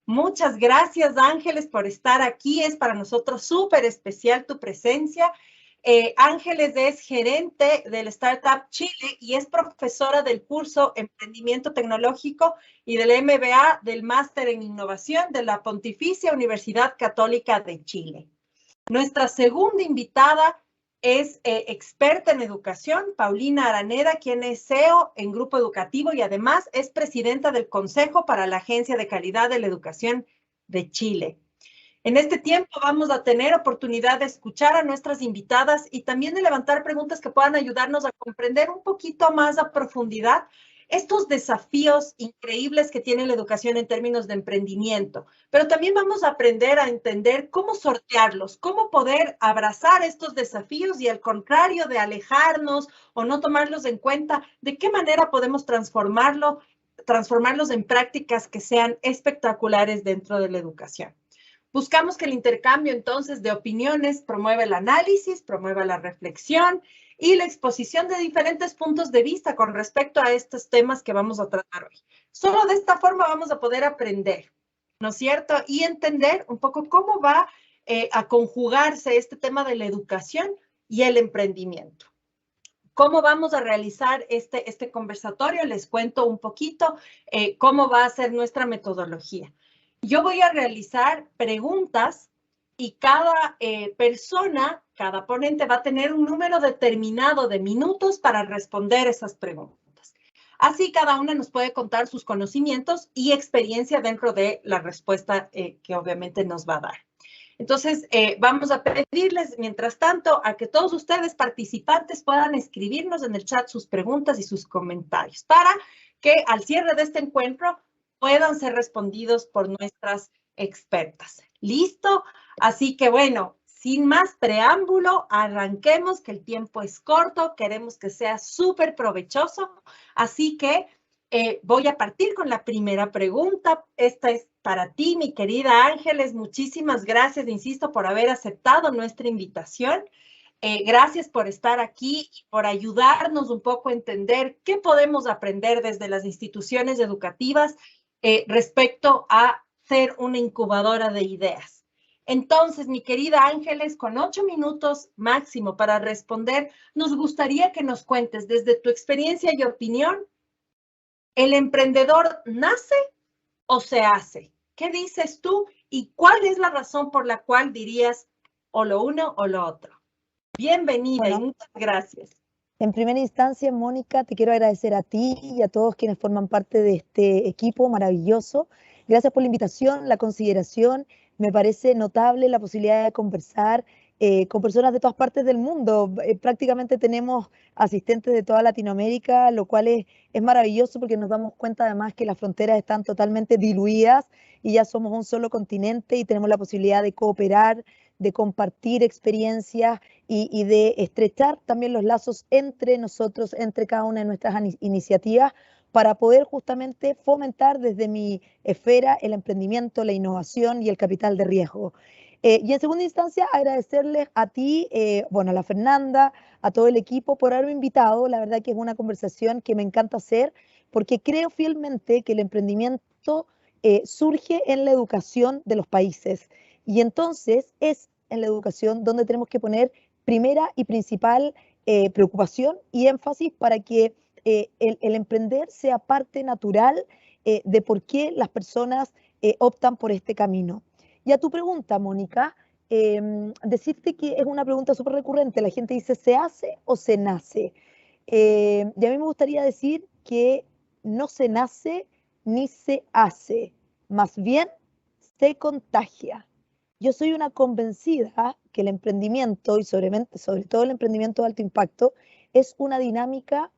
Muchas gracias, Ángeles, por estar aquí. Es para nosotros súper especial tu presencia. Ángeles es gerente del Startup Chile y es profesora del curso Emprendimiento Tecnológico y del MBA del Máster en Innovación de la Pontificia Universidad Católica de Chile. Nuestra segunda invitada es experta en educación, Paulina Araneda, quien es CEO en Grupo Educativo y además es presidenta del Consejo para la Agencia de Calidad de la Educación de Chile. En este tiempo vamos a tener oportunidad de escuchar a nuestras invitadas y también de levantar preguntas que puedan ayudarnos a comprender un poquito más a profundidad estos desafíos increíbles que tiene la educación en términos de emprendimiento. Pero también vamos a aprender a entender cómo sortearlos, cómo poder abrazar estos desafíos y al contrario de alejarnos o no tomarlos en cuenta, de qué manera podemos transformarlos en prácticas que sean espectaculares dentro de la educación. Buscamos que el intercambio entonces de opiniones promueva el análisis, promueva la reflexión y la exposición de diferentes puntos de vista con respecto a estos temas que vamos a tratar hoy. Solo de esta forma vamos a poder aprender, ¿no es cierto? Y entender un poco cómo va a conjugarse este tema de la educación y el emprendimiento. ¿Cómo vamos a realizar este conversatorio? Les cuento un poquito cómo va a ser nuestra metodología. Yo voy a realizar preguntas y cada persona, cada ponente va a tener un número determinado de minutos para responder esas preguntas. Así cada una nos puede contar sus conocimientos y experiencia dentro de la respuesta que obviamente nos va a dar. Entonces, vamos a pedirles, mientras tanto, a que todos ustedes participantes puedan escribirnos en el chat sus preguntas y sus comentarios para que al cierre de este encuentro puedan ser respondidos por nuestras expertas. ¿Listo? Así que bueno, sin más preámbulo, arranquemos, que el tiempo es corto, queremos que sea súper provechoso, así que voy a partir con la primera pregunta. Esta es para ti, mi querida Ángeles. Muchísimas gracias, insisto, por haber aceptado nuestra invitación. Gracias por estar aquí y por ayudarnos un poco a entender qué podemos aprender desde las instituciones educativas respecto a ser una incubadora de ideas. Entonces, mi querida Ángeles, con 8 minutos máximo para responder, nos gustaría que nos cuentes desde tu experiencia y opinión, ¿el emprendedor nace o se hace? ¿Qué dices tú y cuál es la razón por la cual dirías o lo uno o lo otro? Bienvenida y muchas gracias. En primera instancia, Mónica, te quiero agradecer a ti y a todos quienes forman parte de este equipo maravilloso. Gracias por la invitación, la consideración. Me parece notable la posibilidad de conversar con personas de todas partes del mundo. Prácticamente tenemos asistentes de toda Latinoamérica, lo cual es maravilloso porque nos damos cuenta además que las fronteras están totalmente diluidas y ya somos un solo continente y tenemos la posibilidad de cooperar, de compartir experiencias y de estrechar también los lazos entre nosotros, entre cada una de nuestras iniciativas, para poder justamente fomentar desde mi esfera el emprendimiento, la innovación y el capital de riesgo. Y en segunda instancia, agradecerles a ti, bueno, a la Fernanda, a todo el equipo por haberme invitado. La verdad que es una conversación que me encanta hacer porque creo fielmente que el emprendimiento surge en la educación de los países. Y entonces es en la educación donde tenemos que poner primera y principal preocupación y énfasis para que el emprender sea parte natural de por qué las personas optan por este camino. Y a tu pregunta, Mónica, decirte que es una pregunta súper recurrente. La gente dice, ¿se hace o se nace? Y a mí me gustaría decir que no se nace ni se hace, más bien se contagia. Yo soy una convencida que el emprendimiento y sobre todo el emprendimiento de alto impacto es una dinámica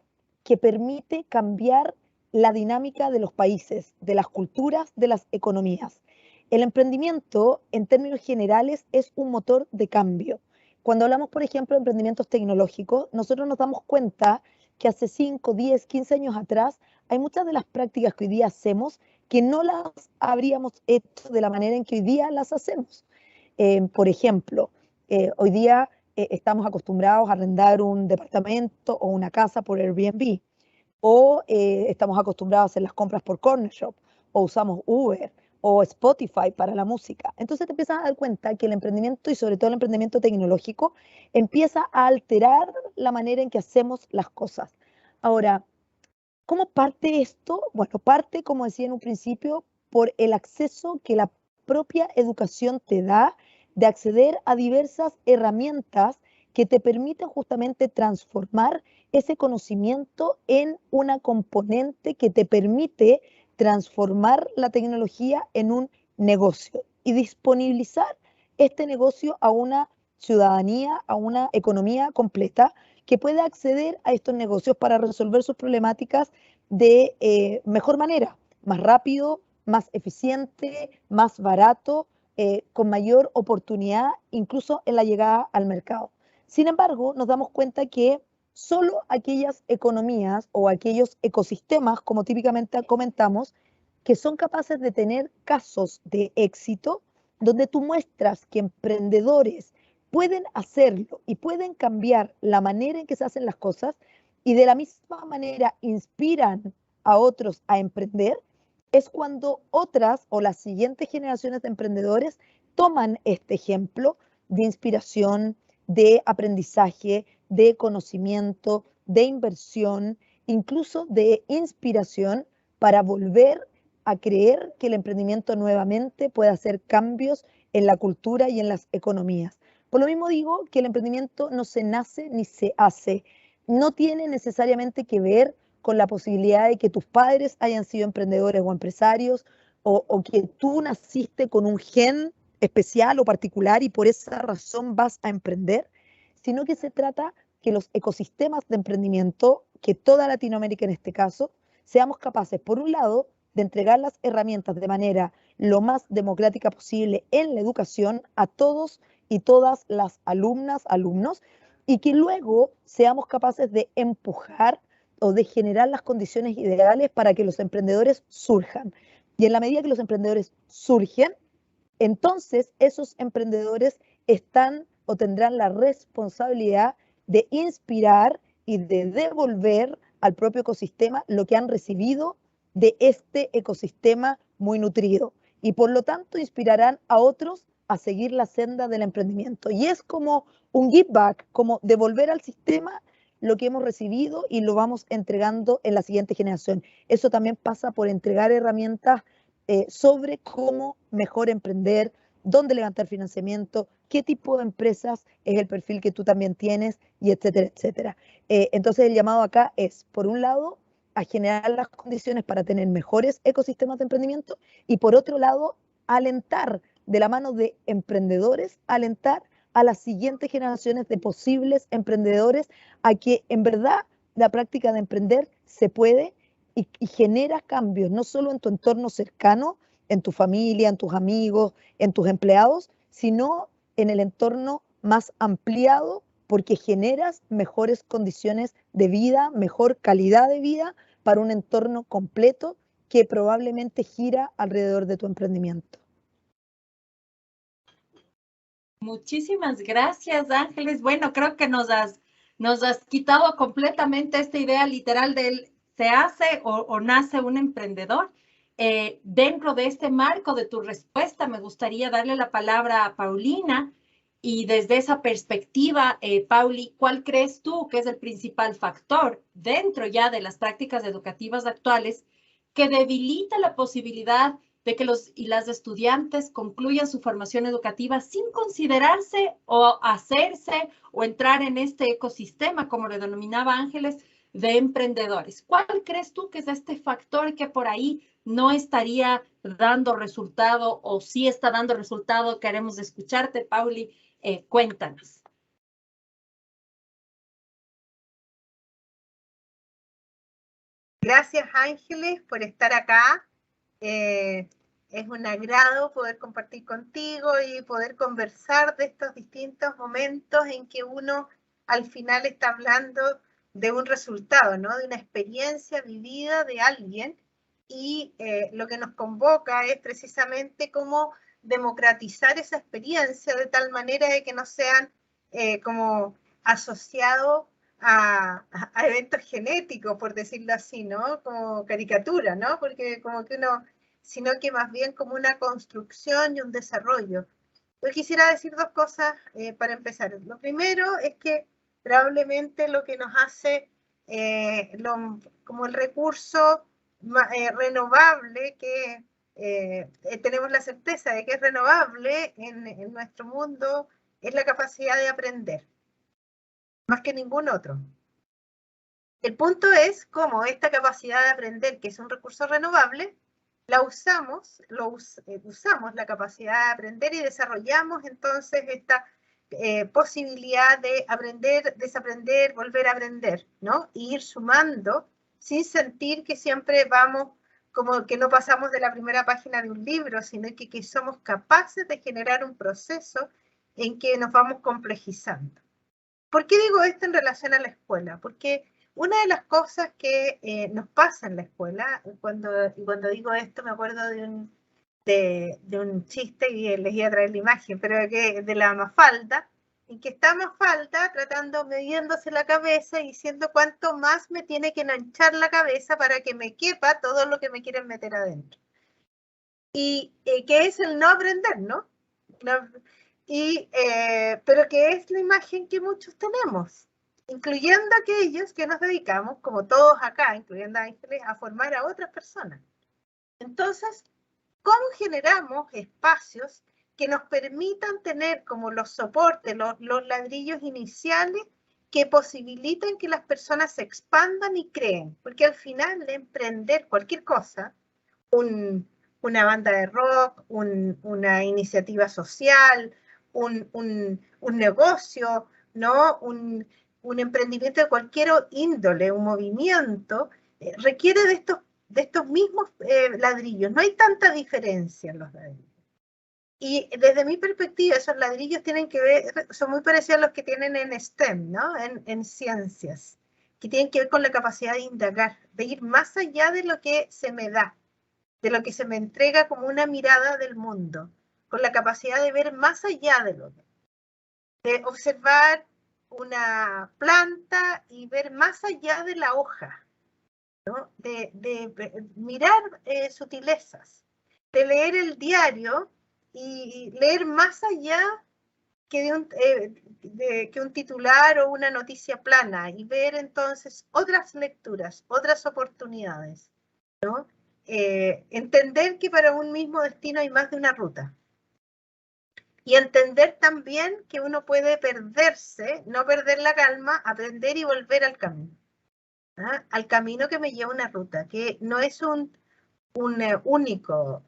que permite cambiar la dinámica de los países, de las culturas, de las economías. El emprendimiento, en términos generales, es un motor de cambio. Cuando hablamos, por ejemplo, de emprendimientos tecnológicos, nosotros nos damos cuenta que hace 5, 10, 15 años atrás hay muchas de las prácticas que hoy día hacemos que no las habríamos hecho de la manera en que hoy día las hacemos. Por ejemplo, hoy día estamos acostumbrados a arrendar un departamento o una casa por Airbnb, o estamos acostumbrados a hacer las compras por Corner Shop, o usamos Uber, o Spotify para la música. Entonces te empiezas a dar cuenta que el emprendimiento, y sobre todo el emprendimiento tecnológico, empieza a alterar la manera en que hacemos las cosas. Ahora, ¿cómo parte esto? Bueno, parte, como decía en un principio, por el acceso que la propia educación te da de acceder a diversas herramientas que te permiten justamente transformar ese conocimiento en una componente que te permite transformar la tecnología en un negocio y disponibilizar este negocio a una ciudadanía, a una economía completa que pueda acceder a estos negocios para resolver sus problemáticas de mejor manera, más rápido, más eficiente, más barato, con mayor oportunidad, incluso en la llegada al mercado. Sin embargo, nos damos cuenta que solo aquellas economías o aquellos ecosistemas, como típicamente comentamos, que son capaces de tener casos de éxito, donde tú muestras que emprendedores pueden hacerlo y pueden cambiar la manera en que se hacen las cosas y de la misma manera inspiran a otros a emprender, es cuando otras o las siguientes generaciones de emprendedores toman este ejemplo de inspiración, de aprendizaje, de conocimiento, de inversión, incluso de inspiración para volver a creer que el emprendimiento nuevamente puede hacer cambios en la cultura y en las economías. Por lo mismo digo que el emprendimiento no se nace ni se hace. No tiene necesariamente que ver con la posibilidad de que tus padres hayan sido emprendedores o empresarios, o que tú naciste con un gen especial o particular y por esa razón vas a emprender, sino que se trata que los ecosistemas de emprendimiento, que toda Latinoamérica en este caso, seamos capaces, por un lado, de entregar las herramientas de manera lo más democrática posible en la educación a todos y todas las alumnas, alumnos, y que luego seamos capaces de empujar o de generar las condiciones ideales para que los emprendedores surjan. Y en la medida que los emprendedores surgen, entonces esos emprendedores están o tendrán la responsabilidad de inspirar y de devolver al propio ecosistema lo que han recibido de este ecosistema muy nutrido. Y por lo tanto inspirarán a otros a seguir la senda del emprendimiento. Y es como un give back, como devolver al sistema lo que hemos recibido y lo vamos entregando en la siguiente generación. Eso también pasa por entregar herramientas sobre cómo mejor emprender, dónde levantar financiamiento, qué tipo de empresas es el perfil que tú también tienes, y etcétera, etcétera. Entonces el llamado acá es, por un lado, a generar las condiciones para tener mejores ecosistemas de emprendimiento y por otro lado, alentar de la mano de emprendedores, alentar a las siguientes generaciones de posibles emprendedores a que en verdad la práctica de emprender se puede y genera cambios, no solo en tu entorno cercano, en tu familia, en tus amigos, en tus empleados, sino en el entorno más ampliado porque generas mejores condiciones de vida, mejor calidad de vida para un entorno completo que probablemente gira alrededor de tu emprendimiento. Muchísimas gracias, Ángeles. Bueno, creo que nos has quitado completamente esta idea literal del se hace o nace un emprendedor. Dentro de este marco de tu respuesta, me gustaría darle la palabra a Paulina y desde esa perspectiva, Pauli, ¿cuál crees tú que es el principal factor dentro ya de las prácticas educativas actuales que debilita la posibilidad de que los y las estudiantes concluyan su formación educativa sin considerarse o hacerse o entrar en este ecosistema, como lo denominaba Ángeles, de emprendedores? ¿Cuál crees tú que es este factor que por ahí no estaría dando resultado o sí está dando resultado? Queremos escucharte, Pauli. Cuéntanos. Gracias, Ángeles, por estar acá. Es un agrado poder compartir contigo y poder conversar de estos distintos momentos en que uno al final está hablando de un resultado, ¿no? De una experiencia vivida de alguien y lo que nos convoca es precisamente cómo democratizar esa experiencia de tal manera de que no sean como asociados a eventos genéticos, por decirlo así, ¿no? Como caricatura, ¿no? Porque como que uno sino que más bien como una construcción y un desarrollo. Yo quisiera decir dos cosas para empezar. Lo primero es que probablemente lo que nos hace como el recurso renovable que tenemos la certeza de que es renovable en nuestro mundo es la capacidad de aprender, más que ningún otro. El punto es cómo esta capacidad de aprender, que es un recurso renovable, la usamos la capacidad de aprender y desarrollamos entonces esta posibilidad de aprender, desaprender, volver a aprender, ¿no? Y ir sumando sin sentir que siempre vamos, como que no pasamos de la primera página de un libro, sino que somos capaces de generar un proceso en que nos vamos complejizando. ¿Por qué digo esto en relación a la escuela? Porque una de las cosas que nos pasa en la escuela, cuando digo esto me acuerdo de un chiste y les iba a traer la imagen, pero que de la Mafalda, en que está Mafalda midiéndose la cabeza y diciendo cuánto más me tiene que enanchar la cabeza para que me quepa todo lo que me quieren meter adentro. Y que es el no aprender, ¿no? Pero que es la imagen que muchos tenemos, incluyendo aquellos que nos dedicamos, como todos acá, incluyendo a Ángeles, a formar a otras personas. Entonces, ¿cómo generamos espacios que nos permitan tener como los soportes, los ladrillos iniciales que posibiliten que las personas se expandan y creen? Porque al final de emprender cualquier cosa, una banda de rock, una iniciativa social, un negocio, ¿no? Un emprendimiento de cualquier índole, un movimiento, requiere de estos mismos ladrillos. No hay tanta diferencia en los ladrillos. Y desde mi perspectiva, esos ladrillos tienen que ver, son muy parecidos a los que tienen en STEM, ¿no? En ciencias, que tienen que ver con la capacidad de indagar, de ir más allá de lo que se me da, de lo que se me entrega como una mirada del mundo, con la capacidad de ver más allá de lo que, de observar una planta y ver más allá de la hoja, ¿no? De mirar sutilezas, de leer el diario y leer más allá que que un titular o una noticia plana y ver entonces otras lecturas, otras oportunidades, ¿no? Entender que para un mismo destino hay más de una ruta. Y entender también que uno puede perderse, no perder la calma, aprender y volver al camino. ¿Ah? Al camino que me lleva una ruta, que no es un único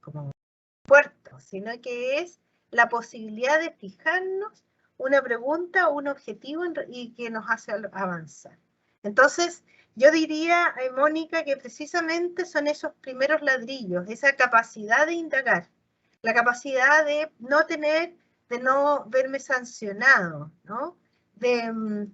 como puerto, sino que es la posibilidad de fijarnos una pregunta o un objetivo y que nos hace avanzar. Entonces, yo diría, Mónica, que precisamente son esos primeros ladrillos, esa capacidad de indagar, la capacidad de no verme sancionado, ¿no? De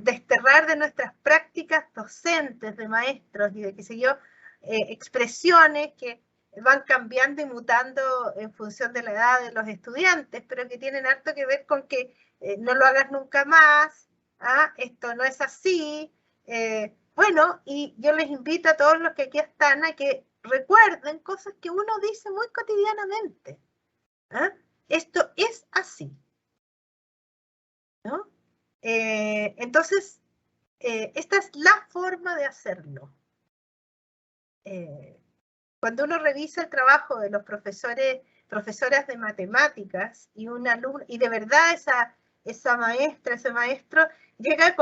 desterrar de nuestras prácticas docentes, de maestros y de qué sé yo, expresiones que van cambiando y mutando en función de la edad de los estudiantes, pero que tienen harto que ver con que no lo hagas nunca más, ¿ah? Esto no es así. Bueno, y yo les invito a todos los que aquí están a que recuerden cosas que uno dice muy cotidianamente. ¿Ah? Esto es así, ¿no? Entonces, esta es la forma de hacerlo. Cuando uno revisa el trabajo de los profesoras de matemáticas y un alumno, y de verdad esa maestra, ese maestro, llega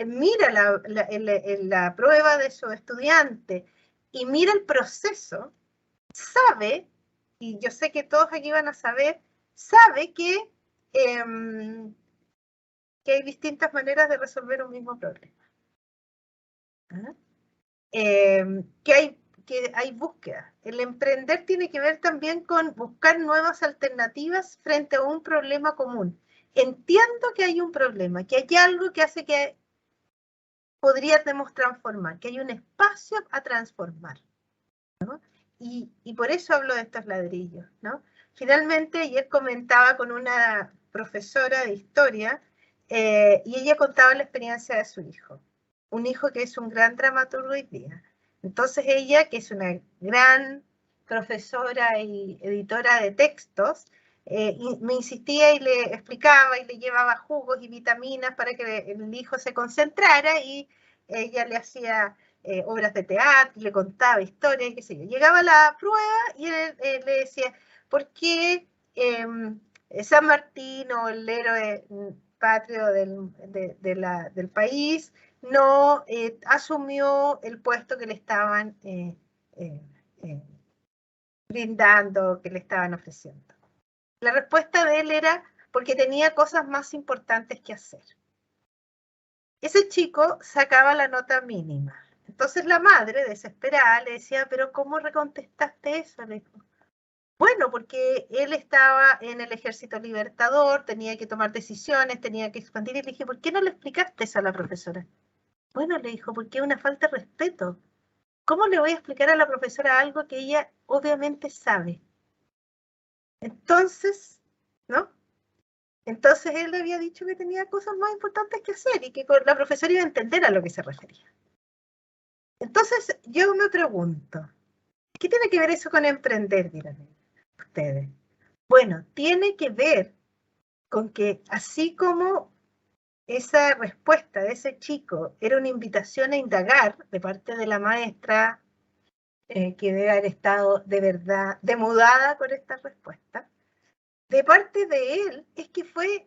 mira la prueba de su estudiante y mira el proceso, sabe, y yo sé que todos aquí van a saber, sabe que hay distintas maneras de resolver un mismo problema. ¿Ah? Que hay búsqueda. El emprender tiene que ver también con buscar nuevas alternativas frente a un problema común. Entiendo que hay un problema, que hay algo que hace que podríamos transformar, que hay un espacio a transformar, ¿no? Y por eso hablo de estos ladrillos, ¿no? Finalmente, ayer comentaba con una profesora de historia y ella contaba la experiencia de su hijo. Un hijo que es un gran dramaturgo hoy día. Entonces ella, que es una gran profesora y editora de textos, me insistía y le explicaba y le llevaba jugos y vitaminas para que el hijo se concentrara, y ella le hacía obras de teatro, le contaba historias, y qué sé yo. Llegaba a la prueba y él le decía, ¿por qué San Martín, o el héroe patrio del país, no asumió el puesto que le estaban brindando, que le estaban ofreciendo? La respuesta de él era porque tenía cosas más importantes que hacer. Ese chico sacaba la nota mínima. Entonces la madre, desesperada, le decía, pero ¿cómo recontestaste eso? Le dijo, bueno, porque él estaba en el Ejército Libertador, tenía que tomar decisiones, tenía que expandir. Y le dije, ¿por qué no le explicaste eso a la profesora? Bueno, le dijo, porque es una falta de respeto. ¿Cómo le voy a explicar a la profesora algo que ella obviamente sabe? Entonces, ¿no? Entonces él le había dicho que tenía cosas más importantes que hacer y que la profesora iba a entender a lo que se refería. Entonces yo me pregunto, ¿qué tiene que ver eso con emprender, dirán ustedes? Bueno, tiene que ver con que así como esa respuesta de ese chico era una invitación a indagar de parte de la maestra, que debe haber estado de verdad demudada con esta respuesta, de parte de él es que fue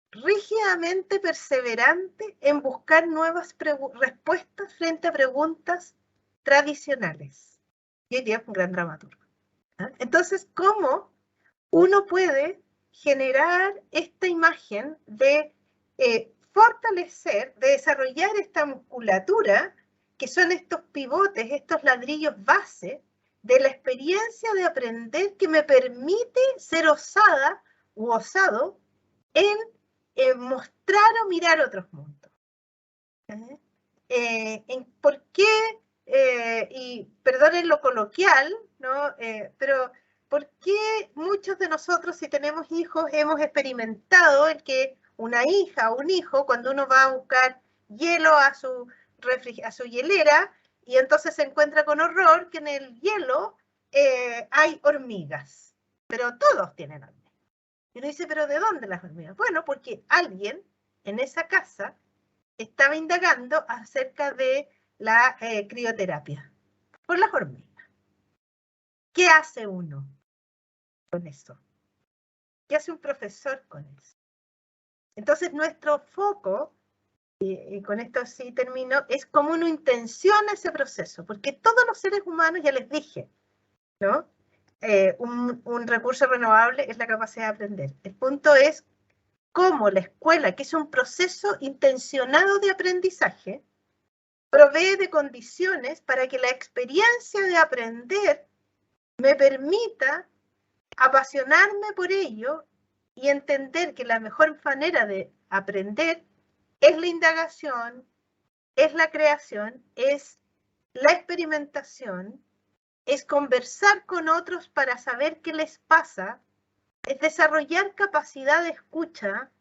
rígidamente perseverante en buscar nuevas respuestas frente a preguntas tradicionales. Y hoy día es un gran dramaturgo. Entonces, ¿cómo uno puede generar esta imagen de fortalecer, de desarrollar esta musculatura, que son estos pivotes, estos ladrillos base de la experiencia de aprender, que me permite ser osada u osado en mostrar o mirar otros mundos? ¿Por qué? Y perdonen lo coloquial, ¿no? Pero ¿por qué muchos de nosotros, si tenemos hijos, hemos experimentado el que una hija o un hijo, cuando uno va a buscar hielo a su hielera, y entonces se encuentra con horror que en el hielo hay hormigas, pero todos tienen hormigas? Y uno dice, ¿pero de dónde las hormigas? Bueno, porque alguien en esa casa estaba indagando acerca de la crioterapia por las hormigas. ¿Qué hace uno con eso? ¿Qué hace un profesor con eso? Entonces nuestro foco, y con esto sí termino, es cómo uno intenciona ese proceso, porque todos los seres humanos, ya les dije, ¿no? Un recurso renovable es la capacidad de aprender. El punto es cómo la escuela, que es un proceso intencionado de aprendizaje, provee de condiciones para que la experiencia de aprender me permita apasionarme por ello y entender que la mejor manera de aprender es la indagación, es la creación, es la experimentación, es conversar con otros para saber qué les pasa, es desarrollar capacidad de escucha,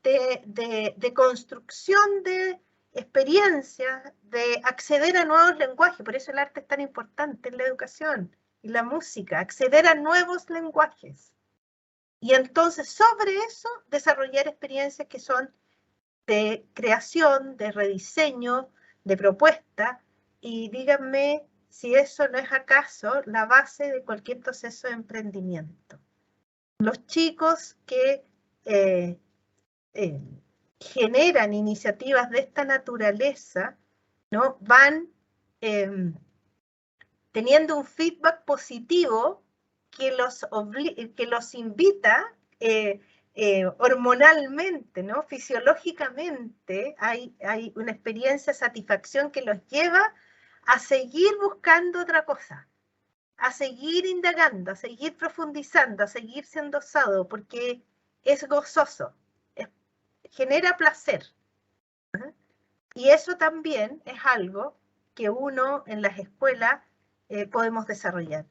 de construcción de experiencias, de acceder a nuevos lenguajes. Por eso el arte es tan importante en la educación y la música, acceder a nuevos lenguajes. Y entonces sobre eso desarrollar experiencias que son de creación, de rediseño, de propuesta. Y díganme si eso no es acaso la base de cualquier proceso de emprendimiento. Los chicos que generan iniciativas de esta naturaleza, ¿no? Van teniendo un feedback positivo que los invita hormonalmente, ¿no? Fisiológicamente hay una experiencia de satisfacción que los lleva a seguir buscando otra cosa, a seguir indagando, a seguir profundizando, a seguir siendo osado, porque es gozoso, genera placer. Y eso también es algo que uno en las escuelas podemos desarrollar.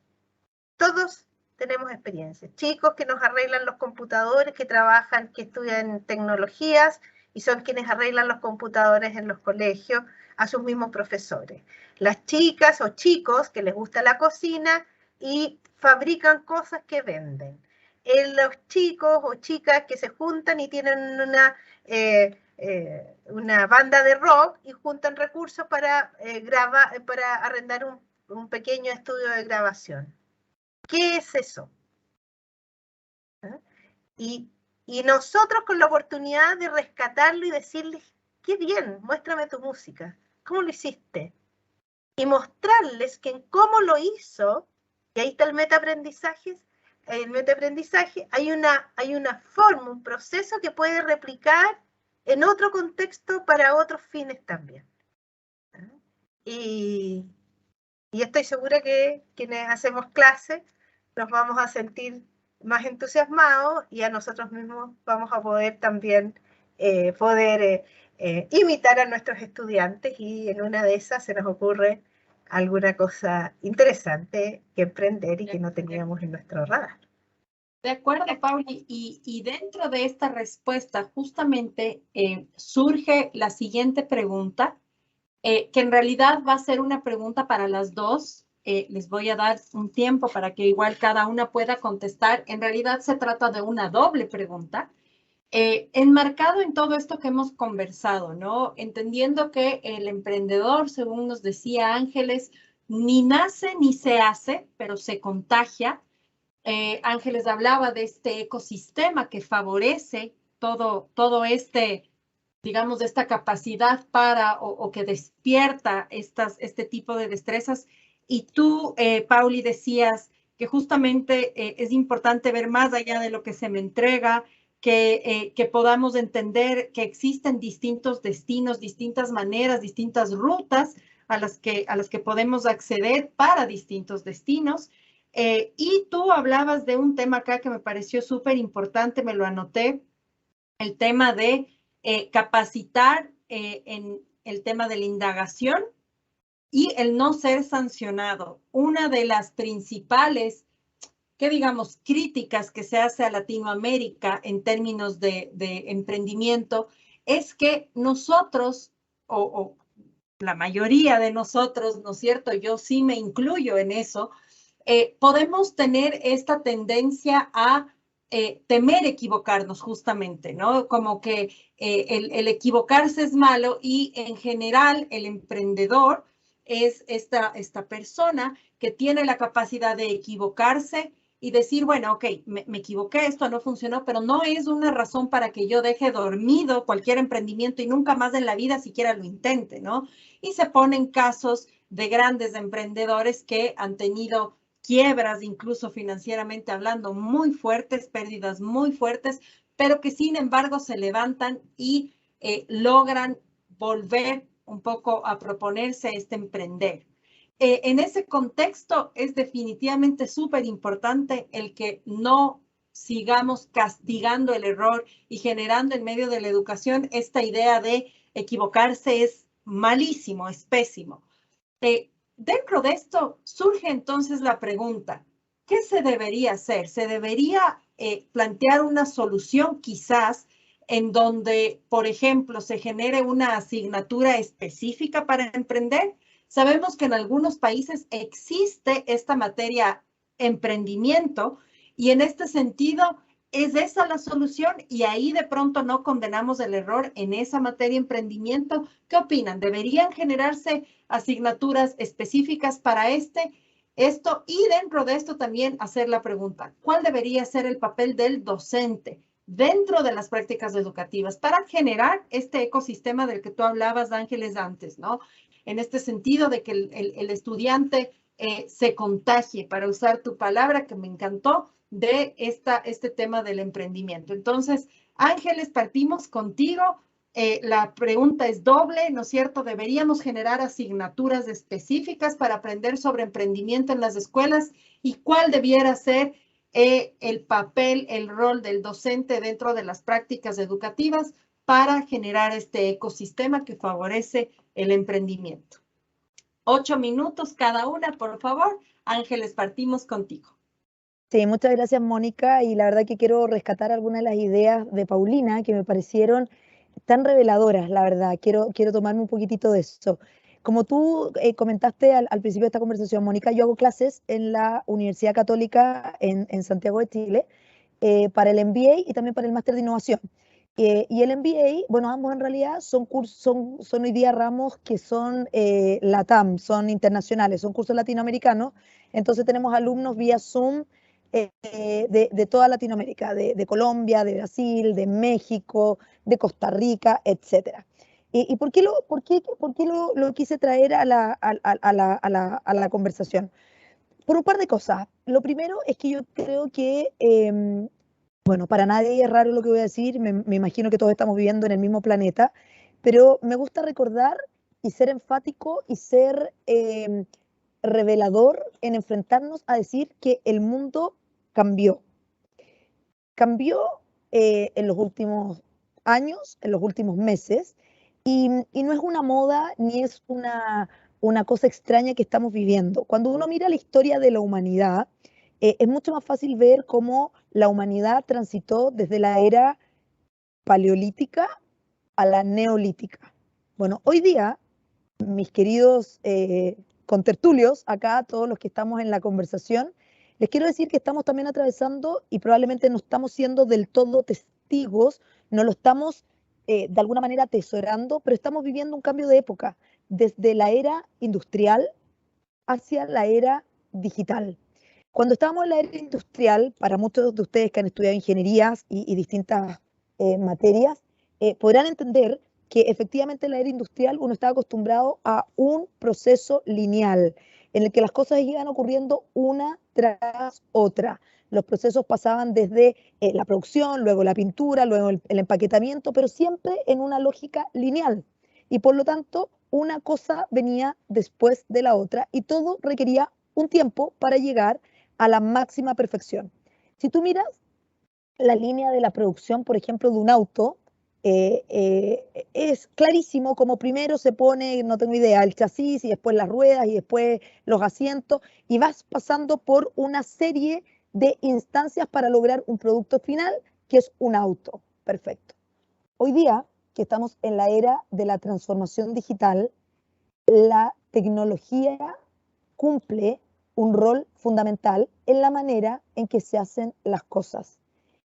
Todos tenemos experiencias. Chicos que nos arreglan los computadores, que trabajan, que estudian tecnologías, y son quienes arreglan los computadores en los colegios a sus mismos profesores. Las chicas o chicos que les gusta la cocina y fabrican cosas que venden. Los chicos o chicas que se juntan y tienen una banda de rock y juntan recursos para arrendar un pequeño estudio de grabación. ¿Qué es eso? ¿Ah? Y nosotros con la oportunidad de rescatarlo y decirles, qué bien, muéstrame tu música, ¿cómo lo hiciste? Y mostrarles que en cómo lo hizo, y ahí está el metaaprendizaje, hay una forma, un proceso que puede replicar en otro contexto para otros fines también. Y estoy segura que quienes hacemos clases nos vamos a sentir más entusiasmados y a nosotros mismos vamos a poder también imitar a nuestros estudiantes, y en una de esas se nos ocurre alguna cosa interesante que emprender y que no teníamos en nuestro radar. De acuerdo, Pauli, y dentro de esta respuesta justamente surge la siguiente pregunta, que en realidad va a ser una pregunta para las dos. Les voy a dar un tiempo para que igual cada una pueda contestar. En realidad se trata de una doble pregunta, enmarcado en todo esto que hemos conversado, ¿no? Entendiendo que el emprendedor, según nos decía Ángeles, ni nace ni se hace, pero se contagia. Ángeles hablaba de este ecosistema que favorece todo este, digamos, de esta capacidad para o que despierta este tipo de destrezas. Y tú, Pauli, decías que justamente es importante ver más allá de lo que se me entrega, que podamos entender que existen distintos destinos, distintas maneras, distintas rutas a las que podemos acceder para distintos destinos. Y tú hablabas de un tema acá que me pareció súper importante, me lo anoté, el tema de capacitar en el tema de la indagación y el no ser sancionado. Una de las principales, que digamos, críticas que se hace a Latinoamérica en términos de emprendimiento es que nosotros, o la mayoría de nosotros, ¿no es cierto? Yo sí me incluyo en eso, podemos tener esta tendencia a temer equivocarnos justamente, ¿no? Como que el equivocarse es malo, y en general el emprendedor es esta persona que tiene la capacidad de equivocarse y decir, bueno, ok, me equivoqué, esto no funcionó, pero no es una razón para que yo deje dormido cualquier emprendimiento y nunca más en la vida siquiera lo intente, ¿no? Y se ponen casos de grandes emprendedores que han tenido quiebras, incluso financieramente hablando, muy fuertes, pérdidas muy fuertes, pero que sin embargo se levantan y logran volver un poco a proponerse este emprender. En ese contexto es definitivamente súper importante el que no sigamos castigando el error y generando en medio de la educación esta idea de equivocarse es malísimo, es pésimo. Dentro de esto surge entonces la pregunta, ¿qué se debería hacer? ¿Se debería plantear una solución quizás en donde, por ejemplo, se genere una asignatura específica para emprender? Sabemos que en algunos países existe esta materia emprendimiento, y en este sentido es esa la solución, y ahí de pronto no condenamos el error en esa materia emprendimiento. ¿Qué opinan? ¿Deberían generarse asignaturas específicas para esto? Y dentro de esto también hacer la pregunta, ¿cuál debería ser el papel del docente dentro de las prácticas educativas para generar este ecosistema del que tú hablabas, Ángeles, antes, ¿no? En este sentido de que el estudiante se contagie, para usar tu palabra que me encantó, de este tema del emprendimiento. Entonces, Ángeles, partimos contigo. La pregunta es doble, ¿no es cierto? ¿Deberíamos generar asignaturas específicas para aprender sobre emprendimiento en las escuelas? ¿Y cuál debiera ser el papel, el rol del docente dentro de las prácticas educativas para generar este ecosistema que favorece el emprendimiento? 8 minutos cada una, por favor. Ángeles, partimos contigo. Sí, muchas gracias, Mónica. Y la verdad que quiero rescatar algunas de las ideas de Paulina que me parecieron tan reveladoras, la verdad. Quiero tomarme un poquitito de eso. Como tú comentaste al principio de esta conversación, Mónica, yo hago clases en la Universidad Católica en Santiago de Chile para el MBA y también para el Máster de Innovación. Y el MBA, bueno, ambos en realidad son hoy día ramos que son LATAM, son internacionales, son cursos latinoamericanos. Entonces tenemos alumnos vía Zoom de toda Latinoamérica, de Colombia, de Brasil, de México, de Costa Rica, etcétera. ¿Y por qué lo quise traer a la conversación? Por un par de cosas. Lo primero es que yo creo que, bueno, para nadie es raro lo que voy a decir, me imagino que todos estamos viviendo en el mismo planeta, pero me gusta recordar y ser enfático y ser revelador en enfrentarnos a decir que el mundo cambió. Cambió en los últimos años, en los últimos meses, y no es una moda ni es una cosa extraña que estamos viviendo. Cuando uno mira la historia de la humanidad, es mucho más fácil ver cómo la humanidad transitó desde la era paleolítica a la neolítica. Bueno, hoy día, mis queridos contertulios, acá todos los que estamos en la conversación, les quiero decir que estamos también atravesando y probablemente no estamos siendo del todo testigos, no lo estamos de alguna manera atesorando, pero estamos viviendo un cambio de época, desde la era industrial hacia la era digital. Cuando estábamos en la era industrial, para muchos de ustedes que han estudiado ingenierías y distintas materias, podrán entender que efectivamente en la era industrial uno estaba acostumbrado a un proceso lineal, en el que las cosas iban ocurriendo una tras otra. Los procesos pasaban desde la producción, luego la pintura, luego el empaquetamiento, pero siempre en una lógica lineal. Y por lo tanto, una cosa venía después de la otra y todo requería un tiempo para llegar a la máxima perfección. Si tú miras la línea de la producción, por ejemplo, de un auto, es clarísimo como primero se pone, no tengo idea, el chasis y después las ruedas y después los asientos y vas pasando por una serie de instancias para lograr un producto final que es un auto. Perfecto. Hoy día, que estamos en la era de la transformación digital, la tecnología cumple un rol fundamental en la manera en que se hacen las cosas.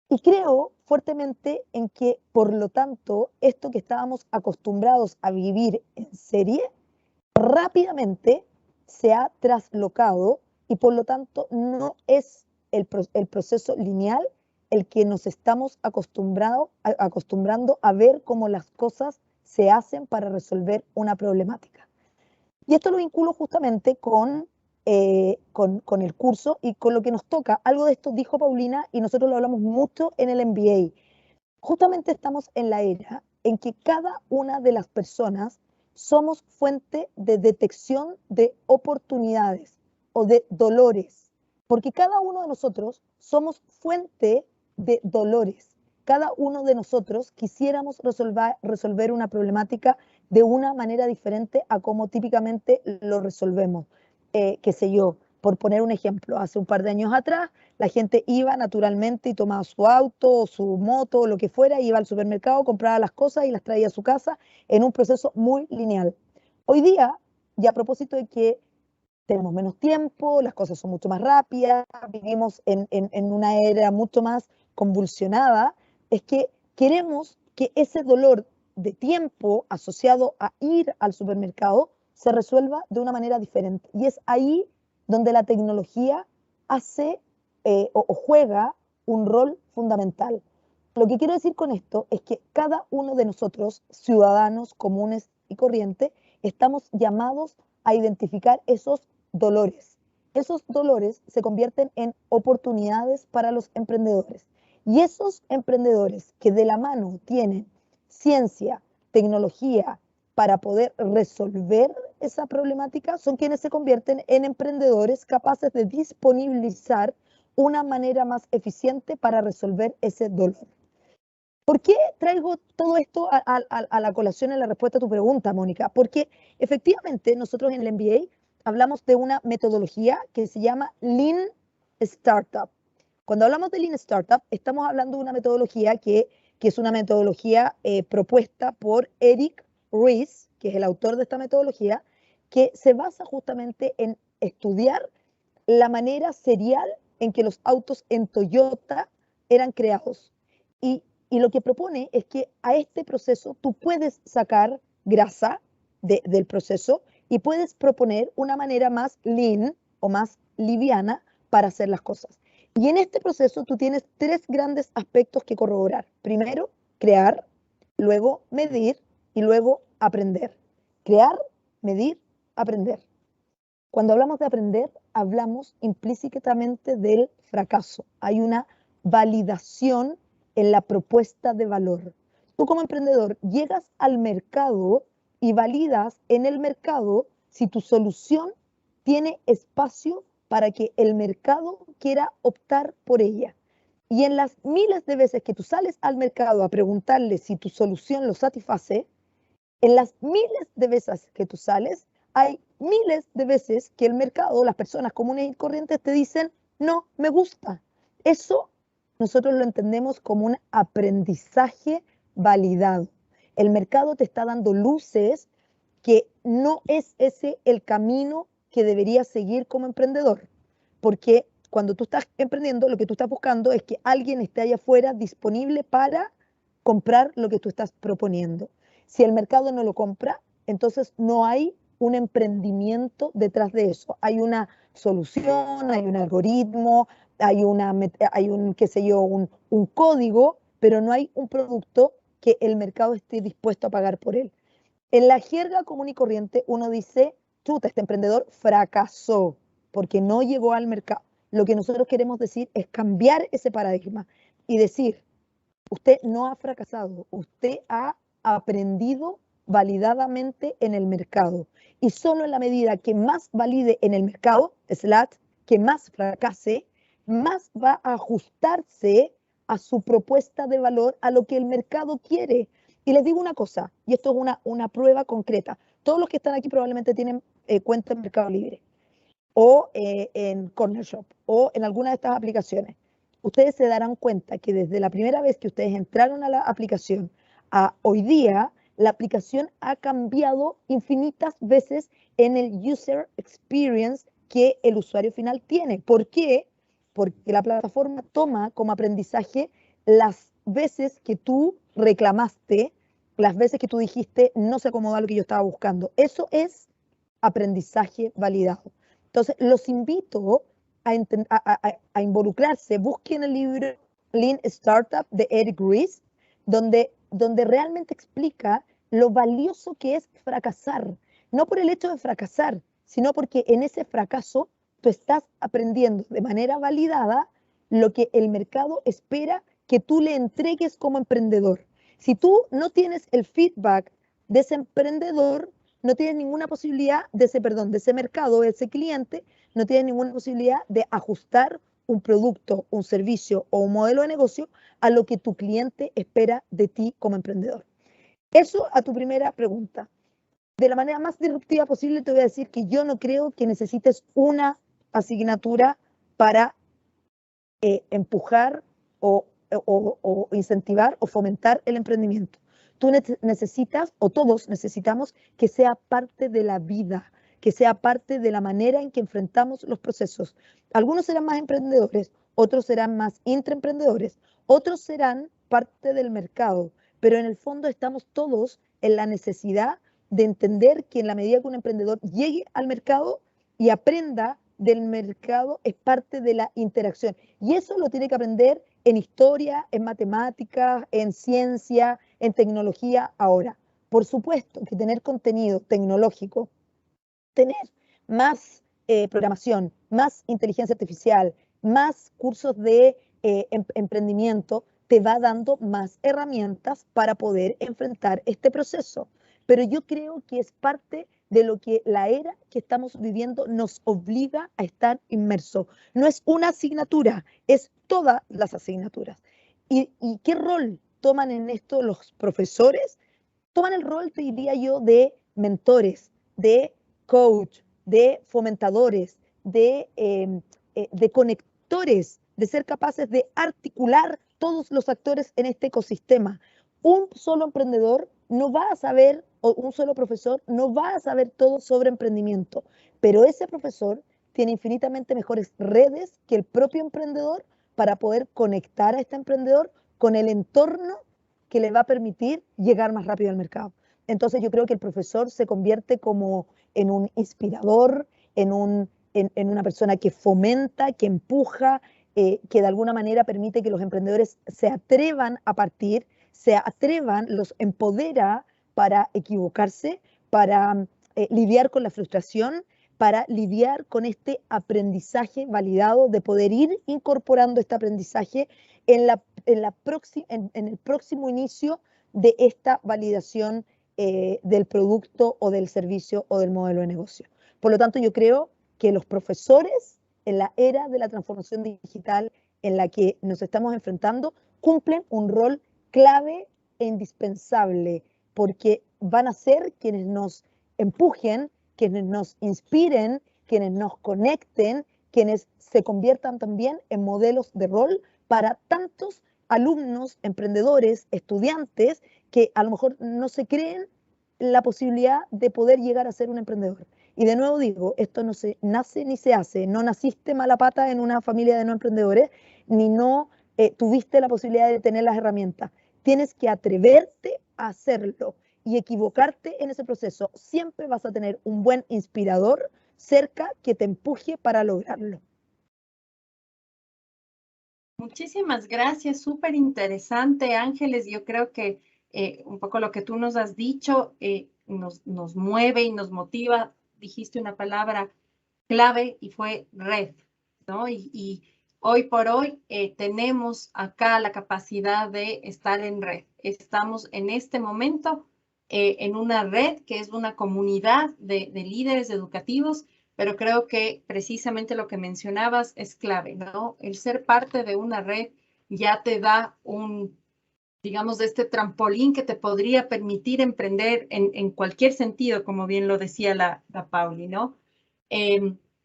Y creo fuertemente en que, por lo tanto, esto que estábamos acostumbrados a vivir en serie, rápidamente se ha traslocado y por lo tanto no es el proceso lineal el que nos estamos acostumbrando a ver cómo las cosas se hacen para resolver una problemática. Y esto lo vinculo justamente con el curso y con lo que nos toca. Algo de esto dijo Paulina y nosotros lo hablamos mucho en el MBA. Justamente estamos en la era en que cada una de las personas somos fuente de detección de oportunidades o de dolores, porque cada uno de nosotros somos fuente de dolores. Cada uno de nosotros quisiéramos resolver una problemática de una manera diferente a como típicamente lo resolvemos. Qué sé yo, por poner un ejemplo, hace un par de años atrás, la gente iba naturalmente y tomaba su auto, o su moto, o lo que fuera, iba al supermercado, compraba las cosas y las traía a su casa en un proceso muy lineal. Hoy día, y a propósito de que tenemos menos tiempo, las cosas son mucho más rápidas, vivimos en una era mucho más convulsionada, es que queremos que ese dolor de tiempo asociado a ir al supermercado se resuelva de una manera diferente. Y es ahí donde la tecnología hace o juega un rol fundamental. Lo que quiero decir con esto es que cada uno de nosotros, ciudadanos comunes y corrientes, estamos llamados a identificar esos dolores. Esos dolores se convierten en oportunidades para los emprendedores. Y esos emprendedores que de la mano tienen ciencia, tecnología, para poder resolver esa problemática, son quienes se convierten en emprendedores capaces de disponibilizar una manera más eficiente para resolver ese dolor. ¿Por qué traigo todo esto a la colación en la respuesta a tu pregunta, Mónica? Porque efectivamente nosotros en el MBA hablamos de una metodología que se llama Lean Startup. Cuando hablamos de Lean Startup, estamos hablando de una metodología que que es una metodología propuesta por Eric Ries, que es el autor de esta metodología, que se basa justamente en estudiar la manera serial en que los autos en Toyota eran creados. Y lo que propone es que a este proceso tú puedes sacar grasa del proceso y puedes proponer una manera más lean o más liviana para hacer las cosas. Y en este proceso tú tienes 3 grandes aspectos que corroborar. Primero, crear, luego medir y luego aprender. Crear, medir, aprender. Cuando hablamos de aprender, hablamos implícitamente del fracaso. Hay una validación en la propuesta de valor. Tú como emprendedor llegas al mercado y validas en el mercado si tu solución tiene espacio para que el mercado quiera optar por ella. Y en las miles de veces que tú sales al mercado a preguntarle si tu solución lo satisface, en las miles de veces que tú sales, hay miles de veces que el mercado, las personas comunes y corrientes te dicen, no, me gusta. Eso nosotros lo entendemos como un aprendizaje validado. El mercado te está dando luces que no es ese el camino que deberías seguir como emprendedor. Porque cuando tú estás emprendiendo, lo que tú estás buscando es que alguien esté allá afuera disponible para comprar lo que tú estás proponiendo. Si el mercado no lo compra, entonces no hay un emprendimiento detrás de eso. Hay una solución, hay un algoritmo, hay un, qué sé yo, un código, pero no hay un producto que el mercado esté dispuesto a pagar por él. En la jerga común y corriente uno dice, chuta, este emprendedor fracasó porque no llegó al mercado. Lo que nosotros queremos decir es cambiar ese paradigma y decir, usted no ha fracasado, usted ha aprendido validadamente en el mercado. Y solo en la medida que más valide en el mercado, que más fracase, más va a ajustarse a su propuesta de valor, a lo que el mercado quiere. Y les digo una cosa, y esto es una prueba concreta. Todos los que están aquí probablemente tienen cuenta en Mercado Libre, o en Corner Shop, o en alguna de estas aplicaciones. Ustedes se darán cuenta que desde la primera vez que ustedes entraron a la aplicación a hoy día, la aplicación ha cambiado infinitas veces en el user experience que el usuario final tiene. ¿Por qué? Porque la plataforma toma como aprendizaje las veces que tú reclamaste, las veces que tú dijiste no se acomoda a lo que yo estaba buscando. Eso es aprendizaje validado. Entonces, los invito a involucrarse. Busquen el libro Lean Startup de Eric Ries, donde realmente explica lo valioso que es fracasar. No por el hecho de fracasar, sino porque en ese fracaso tú estás aprendiendo de manera validada lo que el mercado espera que tú le entregues como emprendedor. Si tú no tienes el feedback de ese emprendedor, no tienes ninguna posibilidad de ese mercado, de ese cliente, no tienes ninguna posibilidad de ajustar un producto, un servicio o un modelo de negocio a lo que tu cliente espera de ti como emprendedor. Eso a tu primera pregunta. De la manera más disruptiva posible te voy a decir que yo no creo que necesites una asignatura para empujar o incentivar o fomentar el emprendimiento. Tú necesitas, o todos necesitamos, que sea parte de la vida, que sea parte de la manera en que enfrentamos los procesos. Algunos serán más emprendedores, otros serán más intraemprendedores, otros serán parte del mercado, pero en el fondo estamos todos en la necesidad de entender que en la medida que un emprendedor llegue al mercado y aprenda del mercado, es parte de la interacción. Y eso lo tiene que aprender en historia, en matemáticas, en ciencia, en tecnología ahora. Por supuesto que tener contenido tecnológico, tener más programación, más inteligencia artificial, más cursos de emprendimiento, te va dando más herramientas para poder enfrentar este proceso. Pero yo creo que es parte de lo que la era que estamos viviendo nos obliga a estar inmersos. No es una asignatura, es todas las asignaturas. ¿Y qué rol toman en esto los profesores? Toman el rol, te diría yo, de mentores, de coach, de fomentadores, de conectores, de ser capaces de articular todos los actores en este ecosistema. Un solo emprendedor no va a saber, o un solo profesor no va a saber todo sobre emprendimiento, pero ese profesor tiene infinitamente mejores redes que el propio emprendedor para poder conectar a este emprendedor con el entorno que le va a permitir llegar más rápido al mercado. Entonces yo creo que el profesor se convierte como en un inspirador, en una persona que fomenta, que empuja, que de alguna manera permite que los emprendedores se atrevan a partir, se atrevan, los empodera para equivocarse, para lidiar con la frustración, para lidiar con este aprendizaje validado, de poder ir incorporando este aprendizaje en el próximo inicio de esta validación del producto o del servicio o del modelo de negocio. Por lo tanto, yo creo que los profesores en la era de la transformación digital en la que nos estamos enfrentando cumplen un rol clave e indispensable, porque van a ser quienes nos empujen, quienes nos inspiren, quienes nos conecten, quienes se conviertan también en modelos de rol para tantos alumnos, emprendedores, estudiantes que a lo mejor no se creen la posibilidad de poder llegar a ser un emprendedor. Y de nuevo digo, esto no se nace ni se hace. No naciste mala pata en una familia de no emprendedores, ni no tuviste la posibilidad de tener las herramientas. Tienes que atreverte a hacerlo y equivocarte en ese proceso. Siempre vas a tener un buen inspirador cerca que te empuje para lograrlo. Muchísimas gracias, súper interesante, Ángeles. Yo creo que un poco lo que tú nos has dicho nos mueve y nos motiva. Dijiste una palabra clave y fue red, ¿no? Y hoy por hoy tenemos acá la capacidad de estar en red. Estamos en este momento en una red que es una comunidad de líderes educativos, pero creo que precisamente lo que mencionabas es clave, ¿no? El ser parte de una red ya te da digamos, de este trampolín que te podría permitir emprender en cualquier sentido, como bien lo decía la Pauli, ¿no?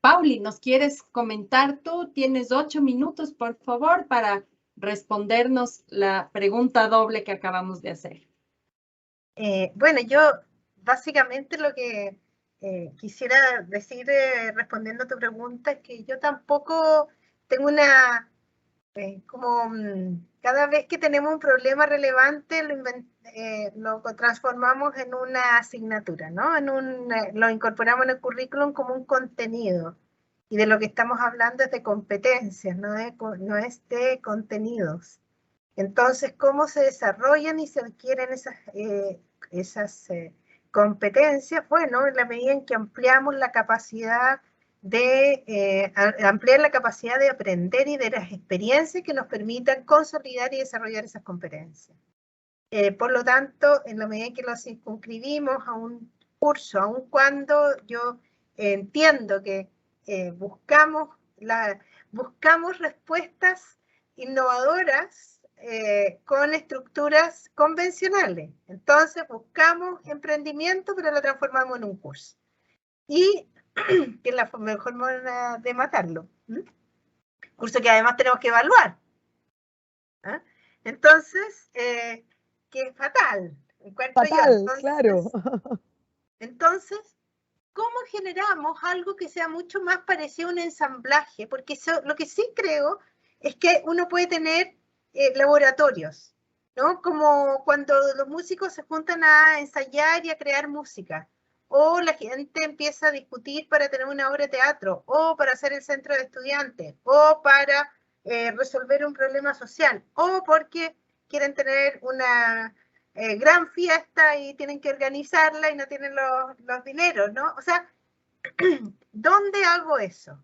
Pauli, ¿nos quieres comentar tú? Tienes 8 minutos, por favor, para respondernos la pregunta doble que acabamos de hacer. Bueno, yo básicamente lo que quisiera decir respondiendo a tu pregunta es que yo tampoco tengo una, cada vez que tenemos un problema relevante lo transformamos en una asignatura, ¿no? Lo incorporamos en el currículum como un contenido. Y de lo que estamos hablando es de competencias, no es de contenidos. Entonces, ¿cómo se desarrollan y se adquieren esas competencias? Bueno, en la medida en que ampliamos la capacidad ampliar la capacidad de aprender y de las experiencias que nos permitan consolidar y desarrollar esas competencias. Por lo tanto, en la medida en que lo circunscribimos a un curso, aun cuando yo entiendo que buscamos respuestas innovadoras con estructuras convencionales. Entonces buscamos emprendimiento, pero lo transformamos en un curso. Y que es la mejor manera de matarlo. Curso que además tenemos que evaluar. ¿Ah? Entonces, que es fatal. Fatal, entonces, claro. Entonces, ¿cómo generamos algo que sea mucho más parecido a un ensamblaje? Porque lo que sí creo es que uno puede tener laboratorios, ¿no? Como cuando los músicos se juntan a ensayar y a crear música, o la gente empieza a discutir para tener una obra de teatro, o para hacer el centro de estudiantes, o para resolver un problema social, o porque quieren tener una gran fiesta y tienen que organizarla y no tienen los dineros, ¿no? O sea, ¿dónde hago eso?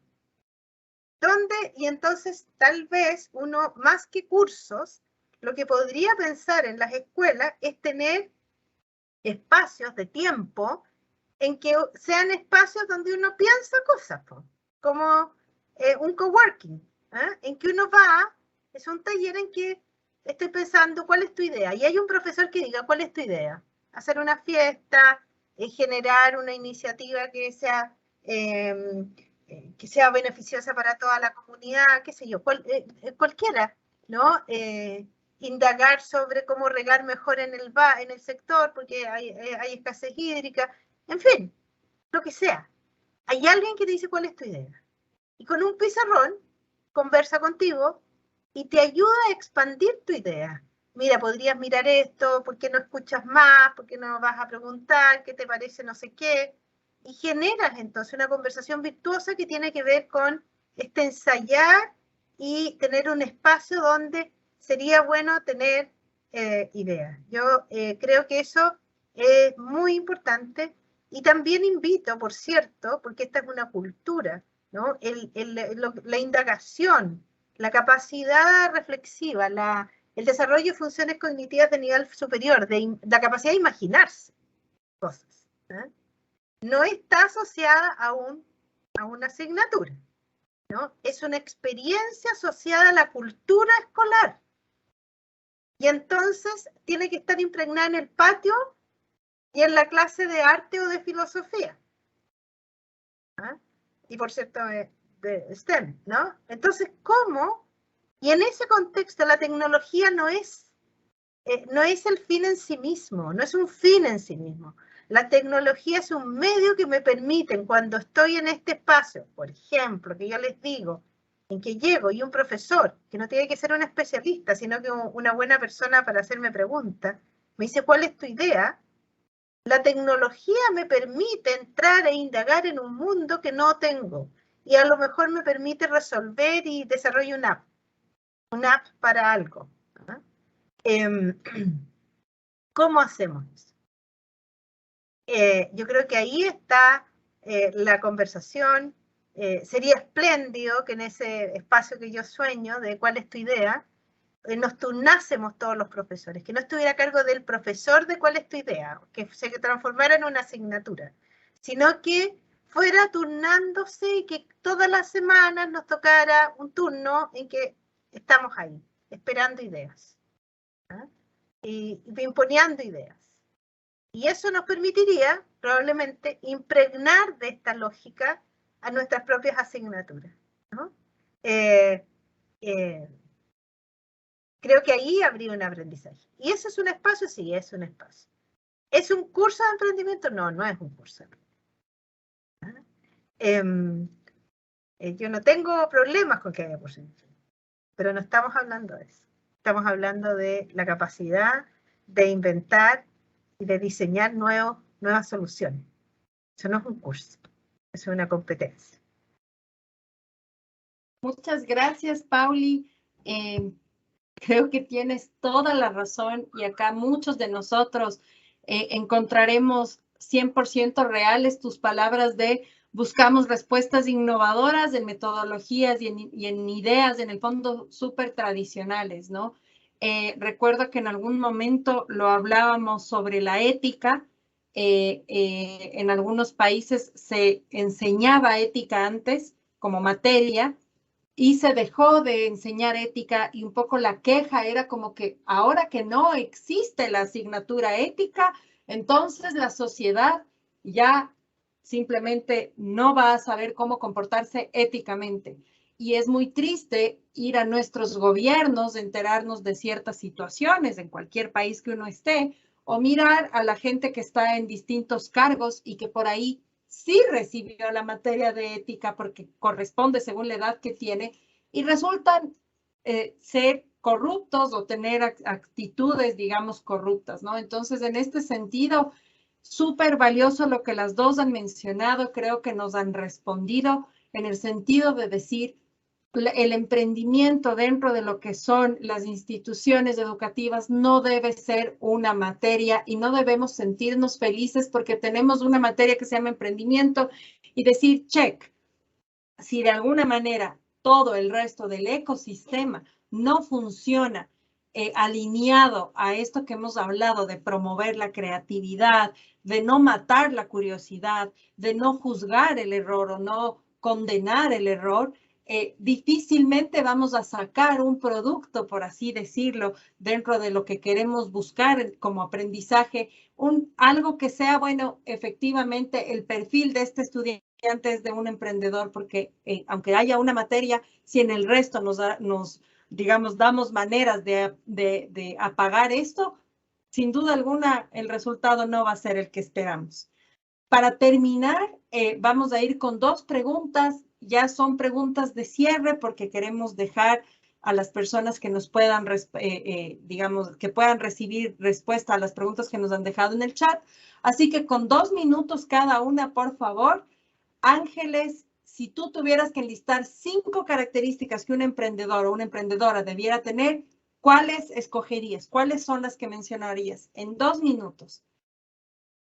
¿Dónde? Y entonces tal vez uno, más que cursos, lo que podría pensar en las escuelas es tener espacios de tiempo en que sean espacios donde uno piensa cosas, como un coworking, en que uno va, es un taller en que estoy pensando, ¿cuál es tu idea? Y hay un profesor que diga, ¿cuál es tu idea? Hacer una fiesta, generar una iniciativa que sea beneficiosa para toda la comunidad, qué sé yo, cualquiera. ¿no? Indagar sobre cómo regar mejor en el sector, porque hay escasez hídrica, en fin, lo que sea. Hay alguien que te dice cuál es tu idea. Y con un pizarrón conversa contigo y te ayuda a expandir tu idea. Mira, podrías mirar esto, ¿por qué no escuchas más? ¿Por qué no vas a preguntar? ¿Qué te parece no sé qué? Y generas entonces una conversación virtuosa que tiene que ver con ensayar y tener un espacio donde sería bueno tener ideas. Yo creo que eso es muy importante y también invito, por cierto, porque esta es una cultura, ¿no? La indagación, la capacidad reflexiva, el desarrollo de funciones cognitivas de nivel superior, la capacidad de imaginarse cosas, ¿eh? No está asociada a una asignatura, ¿no? Es una experiencia asociada a la cultura escolar. Y entonces tiene que estar impregnada en el patio y en la clase de arte o de filosofía. ¿Ah? Y por cierto, de STEM, ¿no? Entonces, ¿cómo? Y en ese contexto la tecnología no es el fin en sí mismo, no es un fin en sí mismo. La tecnología es un medio que me permite, cuando estoy en este espacio, por ejemplo, que yo les digo, en que llego y un profesor, que no tiene que ser un especialista, sino que una buena persona para hacerme preguntas, me dice, ¿cuál es tu idea? La tecnología me permite entrar e indagar en un mundo que no tengo y a lo mejor me permite resolver y desarrollo una app para algo. ¿Cómo hacemos eso? Yo creo que ahí está la conversación. Sería espléndido que en ese espacio que yo sueño de cuál es tu idea, nos turnásemos todos los profesores, que no estuviera a cargo del profesor de cuál es tu idea, que se transformara en una asignatura, sino que fuera turnándose y que todas las semanas nos tocara un turno en que estamos ahí, esperando ideas, ¿eh? y imponiendo ideas. Y eso nos permitiría probablemente impregnar de esta lógica a nuestras propias asignaturas, ¿no? Creo que ahí habría un aprendizaje. ¿Y eso es un espacio? Sí, es un espacio. ¿Es un curso de emprendimiento? No, no es un curso de emprendimiento. Yo no tengo problemas con que haya curso de emprendimiento, pero no estamos hablando de eso. Estamos hablando de la capacidad de inventar y de diseñar nuevas soluciones. Eso no es un curso, eso es una competencia. Muchas gracias, Pauli. Creo que tienes toda la razón y acá muchos de nosotros encontraremos 100% reales tus palabras de buscamos respuestas innovadoras en metodologías y en ideas, en el fondo, súper tradicionales, ¿no? Recuerdo que en algún momento lo hablábamos sobre la ética. En algunos países se enseñaba ética antes como materia, y se dejó de enseñar ética y un poco la queja era como que ahora que no existe la asignatura ética, entonces la sociedad ya simplemente no va a saber cómo comportarse éticamente. Y es muy triste ir a nuestros gobiernos, enterarnos de ciertas situaciones en cualquier país que uno esté, o mirar a la gente que está en distintos cargos y que por ahí sí recibió la materia de ética porque corresponde según la edad que tiene y resultan ser corruptos o tener actitudes, digamos, corruptas, ¿no? Entonces, en este sentido, súper valioso lo que las dos han mencionado, creo que nos han respondido en el sentido de decir, el emprendimiento dentro de lo que son las instituciones educativas no debe ser una materia y no debemos sentirnos felices porque tenemos una materia que se llama emprendimiento y decir, check, si de alguna manera todo el resto del ecosistema no funciona alineado a esto que hemos hablado de promover la creatividad, de no matar la curiosidad, de no juzgar el error o no condenar el error, difícilmente vamos a sacar un producto, por así decirlo, dentro de lo que queremos buscar como aprendizaje, algo que sea, bueno, efectivamente el perfil de este estudiante es de un emprendedor, porque aunque haya una materia, si en el resto nos digamos, damos maneras de apagar esto, sin duda alguna el resultado no va a ser el que esperamos. Para terminar, vamos a ir con 2 preguntas. Ya son preguntas de cierre porque queremos dejar a las personas que nos puedan, digamos, que puedan recibir respuesta a las preguntas que nos han dejado en el chat. Así que con 2 minutos cada una, por favor. Ángeles, si tú tuvieras que enlistar 5 características que un emprendedor o una emprendedora debiera tener, ¿cuáles escogerías? ¿Cuáles son las que mencionarías? En 2 minutos.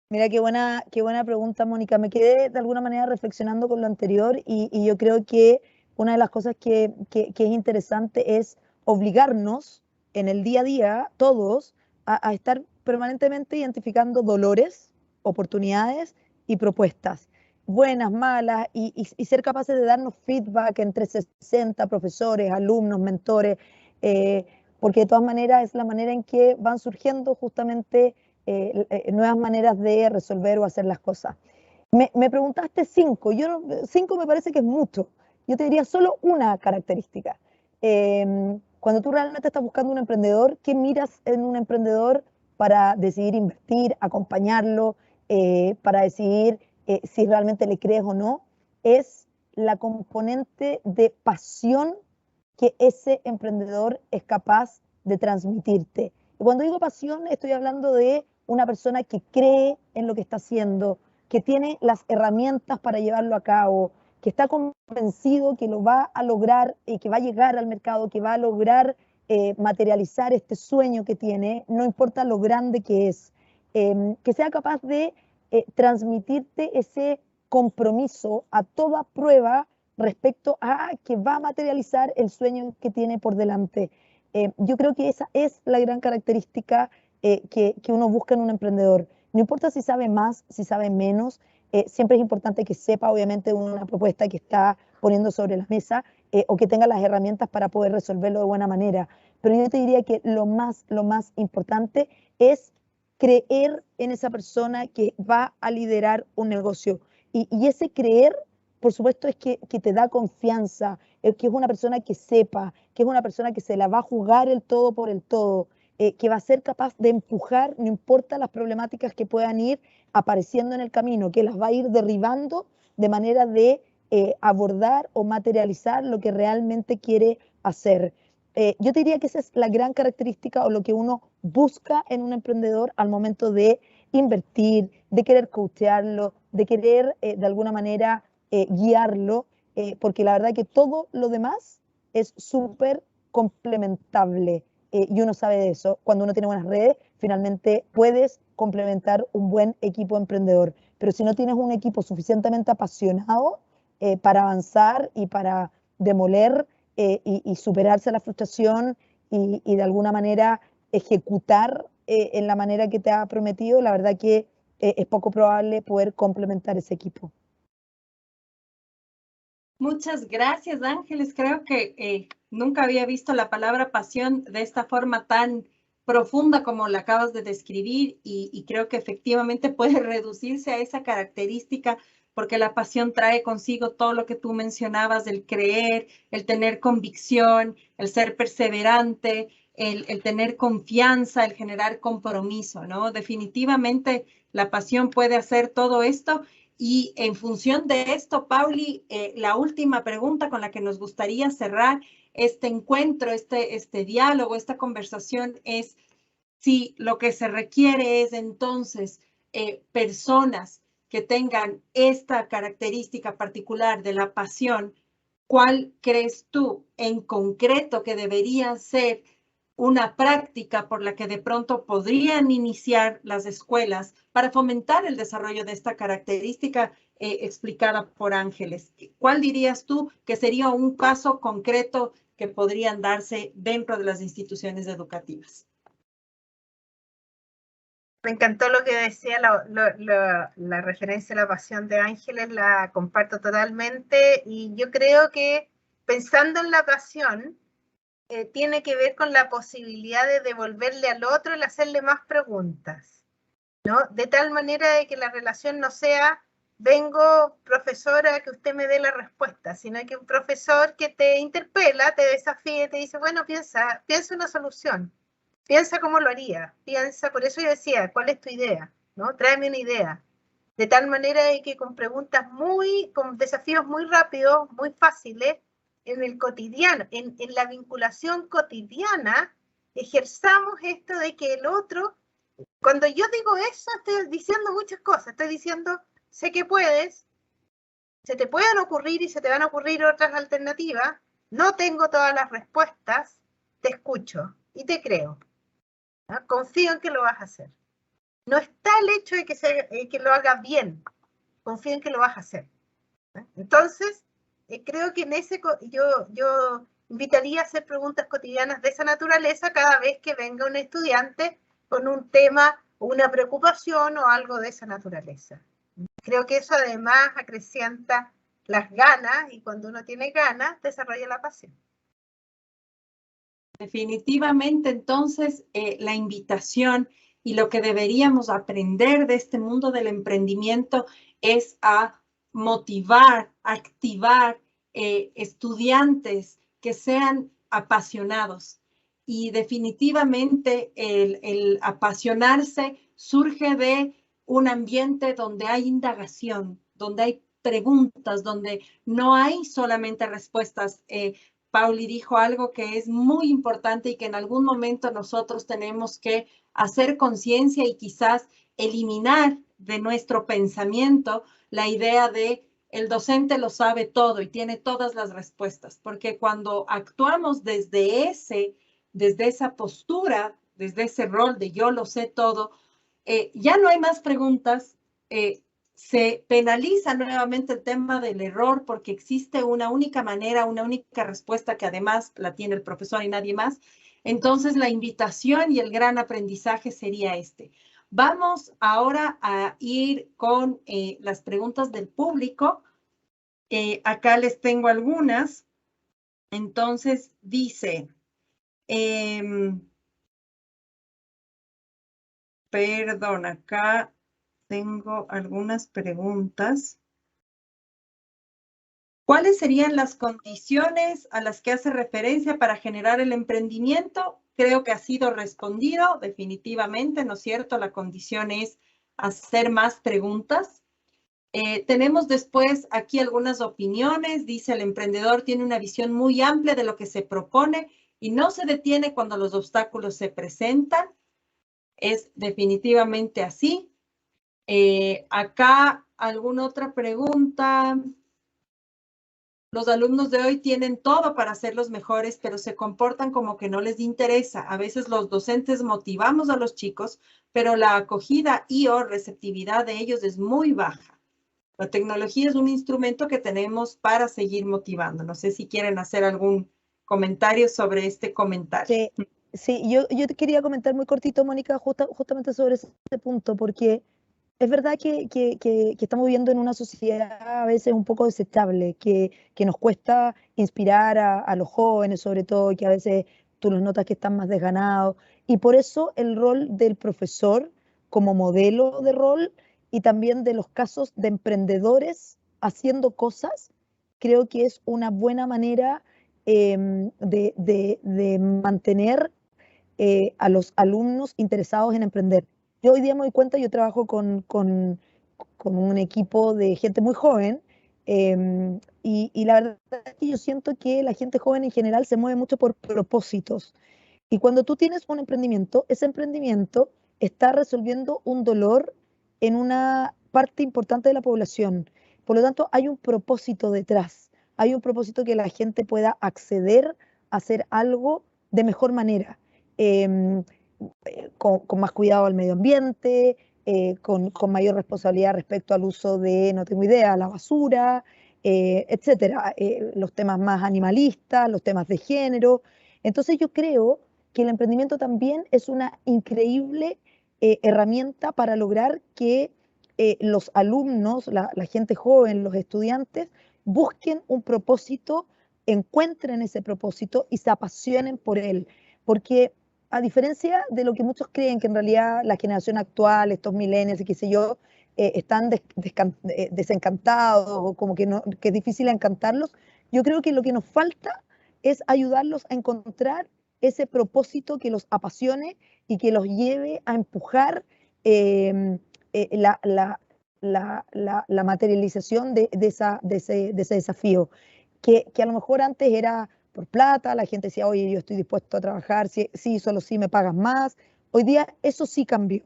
Mira, qué buena pregunta, Mónica. Me quedé de alguna manera reflexionando con lo anterior y yo creo que una de las cosas que es interesante es obligarnos en el día a día, todos, a estar permanentemente identificando dolores, oportunidades y propuestas, buenas, malas, y ser capaces de darnos feedback entre 60 profesores, alumnos, mentores, porque de todas maneras es la manera en que van surgiendo justamente nuevas maneras de resolver o hacer las cosas. Me preguntaste 5, 5 me parece que es mucho. Yo te diría solo una característica. Cuando tú realmente estás buscando un emprendedor, ¿qué miras en un emprendedor para decidir invertir, acompañarlo, para decidir si realmente le crees o no? Es la componente de pasión que ese emprendedor es capaz de transmitirte. Y cuando digo pasión, estoy hablando de una persona que cree en lo que está haciendo, que tiene las herramientas para llevarlo a cabo, que está convencido que lo va a lograr y que va a llegar al mercado, que va a lograr materializar este sueño que tiene, no importa lo grande que es, que sea capaz de transmitirte ese compromiso a toda prueba respecto a que va a materializar el sueño que tiene por delante. Yo creo que esa es la gran característica que uno busca en un emprendedor. No importa si sabe más, si sabe menos, siempre es importante que sepa obviamente una propuesta que está poniendo sobre la mesa o que tenga las herramientas para poder resolverlo de buena manera. Pero yo te diría que lo más importante es creer en esa persona que va a liderar un negocio. Y ese creer, por supuesto, es que te da confianza, que es una persona que sepa, que es una persona que se la va a jugar el todo por el todo, que va a ser capaz de empujar, no importa las problemáticas que puedan ir apareciendo en el camino, que las va a ir derribando de manera de abordar o materializar lo que realmente quiere hacer. Yo te diría que esa es la gran característica o lo que uno busca en un emprendedor al momento de invertir, de querer coachearlo, de querer de alguna manera guiarlo, porque la verdad que todo lo demás es súper complementable y uno sabe de eso. Cuando uno tiene buenas redes, finalmente puedes complementar un buen equipo emprendedor, pero si no tienes un equipo suficientemente apasionado para avanzar y para demoler y superarse la frustración y de alguna manera ejecutar en la manera que te ha prometido, la verdad que es poco probable poder complementar ese equipo. Muchas gracias, Ángeles. Creo que nunca había visto la palabra pasión de esta forma tan profunda como la acabas de describir y creo que efectivamente puede reducirse a esa característica porque la pasión trae consigo todo lo que tú mencionabas, el creer, el tener convicción, el ser perseverante, el tener confianza, el generar compromiso, ¿no? Definitivamente la pasión puede hacer todo esto. Y en función de esto, Pauli, la última pregunta con la que nos gustaría cerrar este encuentro, este diálogo, esta conversación es si lo que se requiere es entonces personas que tengan esta característica particular de la pasión, ¿cuál crees tú en concreto que debería ser una práctica por la que de pronto podrían iniciar las escuelas para fomentar el desarrollo de esta característica explicada por Ángeles? ¿Cuál dirías tú que sería un paso concreto que podrían darse dentro de las instituciones educativas? Me encantó lo que decía, la referencia a la pasión de Ángeles, la comparto totalmente y yo creo que pensando en la pasión, tiene que ver con la posibilidad de devolverle al otro y hacerle más preguntas, ¿no? De tal manera de que la relación no sea vengo, profesora, que usted me dé la respuesta, sino que un profesor que te interpela, te desafía, te dice, bueno, piensa una solución, piensa cómo lo haría, piensa, por eso yo decía, ¿cuál es tu idea? ¿No? Tráeme una idea. De tal manera que con preguntas con desafíos muy rápidos, muy fáciles, en el cotidiano, en la vinculación cotidiana, ejerzamos esto de que el otro, cuando yo digo eso, estoy diciendo muchas cosas, estoy diciendo, sé que puedes, se te pueden ocurrir y se te van a ocurrir otras alternativas, no tengo todas las respuestas, te escucho y te creo, ¿no? Confío en que lo vas a hacer. No está el hecho de que lo hagas bien, confío en que lo vas a hacer. Entonces, creo que en ese yo invitaría a hacer preguntas cotidianas de esa naturaleza cada vez que venga un estudiante con un tema, una preocupación o algo de esa naturaleza. Creo que eso además acrecienta las ganas y cuando uno tiene ganas, desarrolla la pasión. Definitivamente, entonces, la invitación y lo que deberíamos aprender de este mundo del emprendimiento es a motivar, activar estudiantes que sean apasionados. Y definitivamente el apasionarse surge de un ambiente donde hay indagación, donde hay preguntas, donde no hay solamente respuestas. Pauli dijo algo que es muy importante y que en algún momento nosotros tenemos que hacer conciencia y quizás eliminar de nuestro pensamiento la idea de el docente lo sabe todo y tiene todas las respuestas, porque cuando actuamos desde esa postura, desde ese rol de yo lo sé todo, ya no hay más preguntas, se penaliza nuevamente el tema del error porque existe una única manera, una única respuesta que además la tiene el profesor y nadie más. Entonces, la invitación y el gran aprendizaje sería este. Vamos ahora a ir con las preguntas del público. Acá les tengo algunas. Entonces, dice, perdón, acá tengo algunas preguntas. ¿Cuáles serían las condiciones a las que hace referencia para generar el emprendimiento? Creo que ha sido respondido definitivamente, ¿no es cierto? La condición es hacer más preguntas. Tenemos después aquí algunas opiniones. Dice, el emprendedor tiene una visión muy amplia de lo que se propone y no se detiene cuando los obstáculos se presentan. Es definitivamente así. Acá, ¿alguna otra pregunta? Los alumnos de hoy tienen todo para ser los mejores, pero se comportan como que no les interesa. A veces los docentes motivamos a los chicos, pero la acogida y/o receptividad de ellos es muy baja. La tecnología es un instrumento que tenemos para seguir motivando. No sé si quieren hacer algún comentario sobre este comentario. Sí, yo te quería comentar muy cortito, Mónica, justamente sobre ese punto, porque es verdad que estamos viviendo en una sociedad a veces un poco desechable, que nos cuesta inspirar a los jóvenes, sobre todo, que a veces tú los notas que están más desganados. Y por eso el rol del profesor como modelo de rol y también de los casos de emprendedores haciendo cosas, creo que es una buena manera de mantener a los alumnos interesados en emprender. Yo hoy día me doy cuenta, yo trabajo con un equipo de gente muy joven y la verdad es que yo siento que la gente joven en general se mueve mucho por propósitos. Y cuando tú tienes un emprendimiento, ese emprendimiento está resolviendo un dolor en una parte importante de la población. Por lo tanto, hay un propósito detrás. Hay un propósito que la gente pueda acceder a hacer algo de mejor manera. Eh, con más cuidado al medio ambiente, con mayor responsabilidad respecto al uso de, no tengo idea, la basura, etcétera, los temas más animalistas, los temas de género. Entonces yo creo que el emprendimiento también es una increíble herramienta para lograr que los alumnos, la gente joven, los estudiantes, busquen un propósito, encuentren ese propósito y se apasionen por él. Porque a diferencia de lo que muchos creen, que en realidad la generación actual, estos millennials y qué sé yo, están desencantados o como que es difícil encantarlos. Yo creo que lo que nos falta es ayudarlos a encontrar ese propósito que los apasione y que los lleve a empujar la materialización de ese desafío, que a lo mejor antes era por plata, la gente decía, oye, yo estoy dispuesto a trabajar, sí, solo si me pagas más. Hoy día eso sí cambió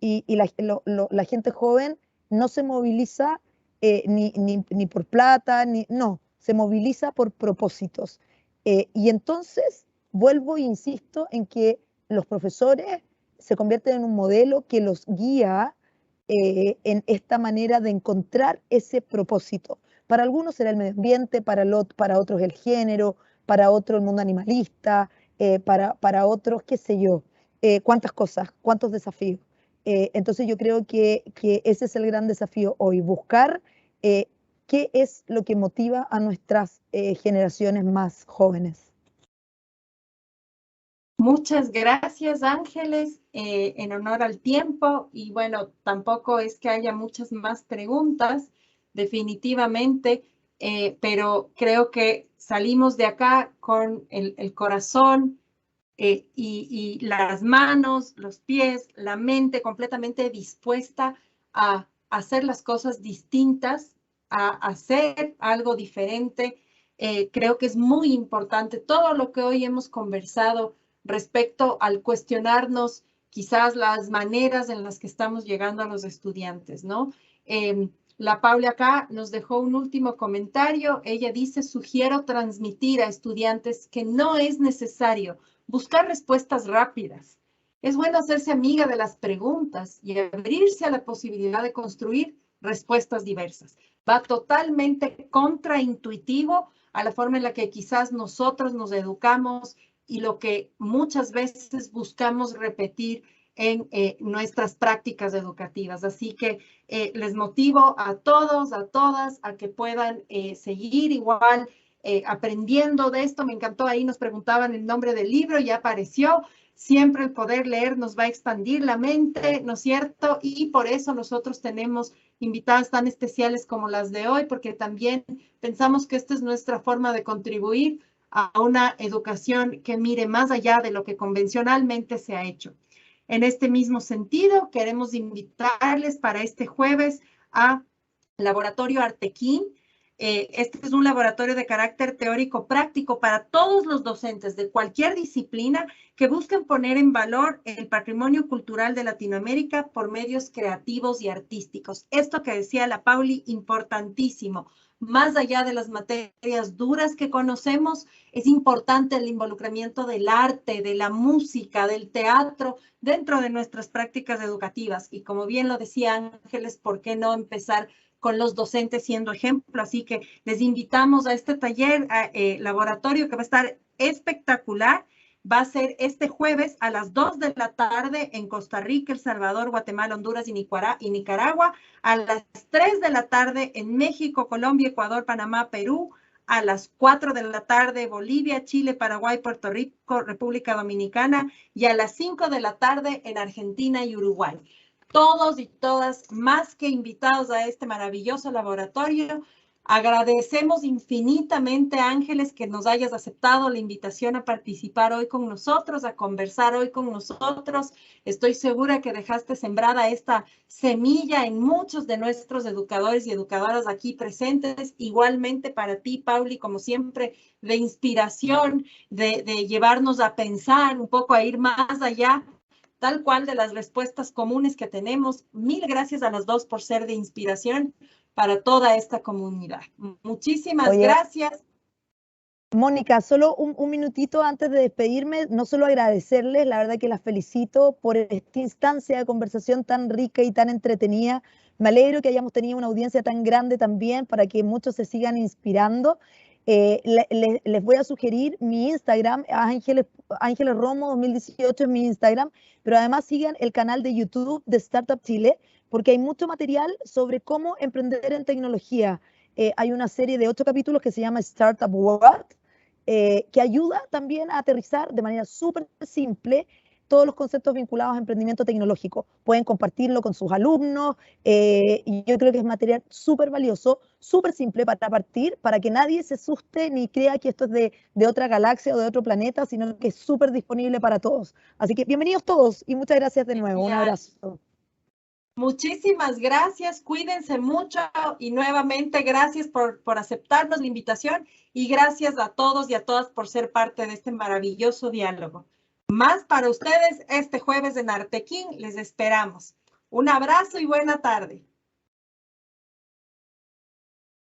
y la gente joven no se moviliza ni por plata, no, se moviliza por propósitos. Y entonces vuelvo e insisto en que los profesores se convierten en un modelo que los guía en esta manera de encontrar ese propósito. Para algunos será el medio ambiente, para otros el género, para otros el mundo animalista, para otros, qué sé yo, cuántas cosas, cuántos desafíos. Entonces yo creo que ese es el gran desafío hoy, buscar qué es lo que motiva a nuestras generaciones más jóvenes. Muchas gracias, Ángeles, en honor al tiempo. Y bueno, tampoco es que haya muchas más preguntas, definitivamente, pero creo que salimos de acá con el corazón y las manos, los pies, la mente completamente dispuesta a hacer las cosas distintas, a hacer algo diferente. Creo que es muy importante todo lo que hoy hemos conversado respecto al cuestionarnos quizás las maneras en las que estamos llegando a los estudiantes, ¿no? La Paula acá nos dejó un último comentario. Ella dice, sugiero transmitir a estudiantes que no es necesario buscar respuestas rápidas. Es bueno hacerse amiga de las preguntas y abrirse a la posibilidad de construir respuestas diversas. Va totalmente contraintuitivo a la forma en la que quizás nosotros nos educamos y lo que muchas veces buscamos repetir en nuestras prácticas educativas. Así que les motivo a todos, a todas, a que puedan seguir igual aprendiendo de esto. Me encantó, ahí nos preguntaban el nombre del libro, ya apareció. Siempre el poder leer nos va a expandir la mente, ¿no es cierto? Y por eso nosotros tenemos invitadas tan especiales como las de hoy, porque también pensamos que esta es nuestra forma de contribuir a una educación que mire más allá de lo que convencionalmente se ha hecho. En este mismo sentido, queremos invitarles para este jueves a Laboratorio Artequín. Este es un laboratorio de carácter teórico práctico para todos los docentes de cualquier disciplina que busquen poner en valor el patrimonio cultural de Latinoamérica por medios creativos y artísticos. Esto que decía la Pauli, importantísimo. Más allá de las materias duras que conocemos, es importante el involucramiento del arte, de la música, del teatro dentro de nuestras prácticas educativas. Y como bien lo decía Ángeles, ¿por qué no empezar con los docentes siendo ejemplo? Así que les invitamos a este taller, laboratorio, que va a estar espectacular. Va a ser este jueves a las 2 de la tarde en Costa Rica, El Salvador, Guatemala, Honduras y Nicaragua. A las 3 de la tarde en México, Colombia, Ecuador, Panamá, Perú. A las 4 de la tarde Bolivia, Chile, Paraguay, Puerto Rico, República Dominicana. Y a las 5 de la tarde en Argentina y Uruguay. Todos y todas más que invitados a este maravilloso laboratorio. Agradecemos infinitamente, Ángeles, que nos hayas aceptado la invitación a participar hoy con nosotros, a conversar hoy con nosotros. Estoy segura que dejaste sembrada esta semilla en muchos de nuestros educadores y educadoras aquí presentes. Igualmente para ti, Pauli, como siempre, de inspiración, de llevarnos a pensar un poco, a ir más allá, tal cual de las respuestas comunes que tenemos. Mil gracias a las dos por ser de inspiración para toda esta comunidad. Muchísimas gracias. Mónica, solo un minutito antes de despedirme, no solo agradecerles, la verdad que las felicito por esta instancia de conversación tan rica y tan entretenida. Me alegro que hayamos tenido una audiencia tan grande también para que muchos se sigan inspirando. Les voy a sugerir mi Instagram, Ángeles Romo 2018 es mi Instagram, pero además sigan el canal de YouTube de Startup Chile, porque hay mucho material sobre cómo emprender en tecnología. Hay una serie de 8 capítulos que se llama Startup World, que ayuda también a aterrizar de manera súper simple todos los conceptos vinculados a emprendimiento tecnológico. Pueden compartirlo con sus alumnos y yo creo que es material súper valioso, súper simple para partir, para que nadie se asuste ni crea que esto es de otra galaxia o de otro planeta, sino que es súper disponible para todos. Así que bienvenidos todos y muchas gracias de nuevo. Un abrazo. Muchísimas gracias, cuídense mucho y nuevamente gracias por aceptarnos la invitación y gracias a todos y a todas por ser parte de este maravilloso diálogo. Más para ustedes este jueves en Artequín, les esperamos. Un abrazo y buena tarde.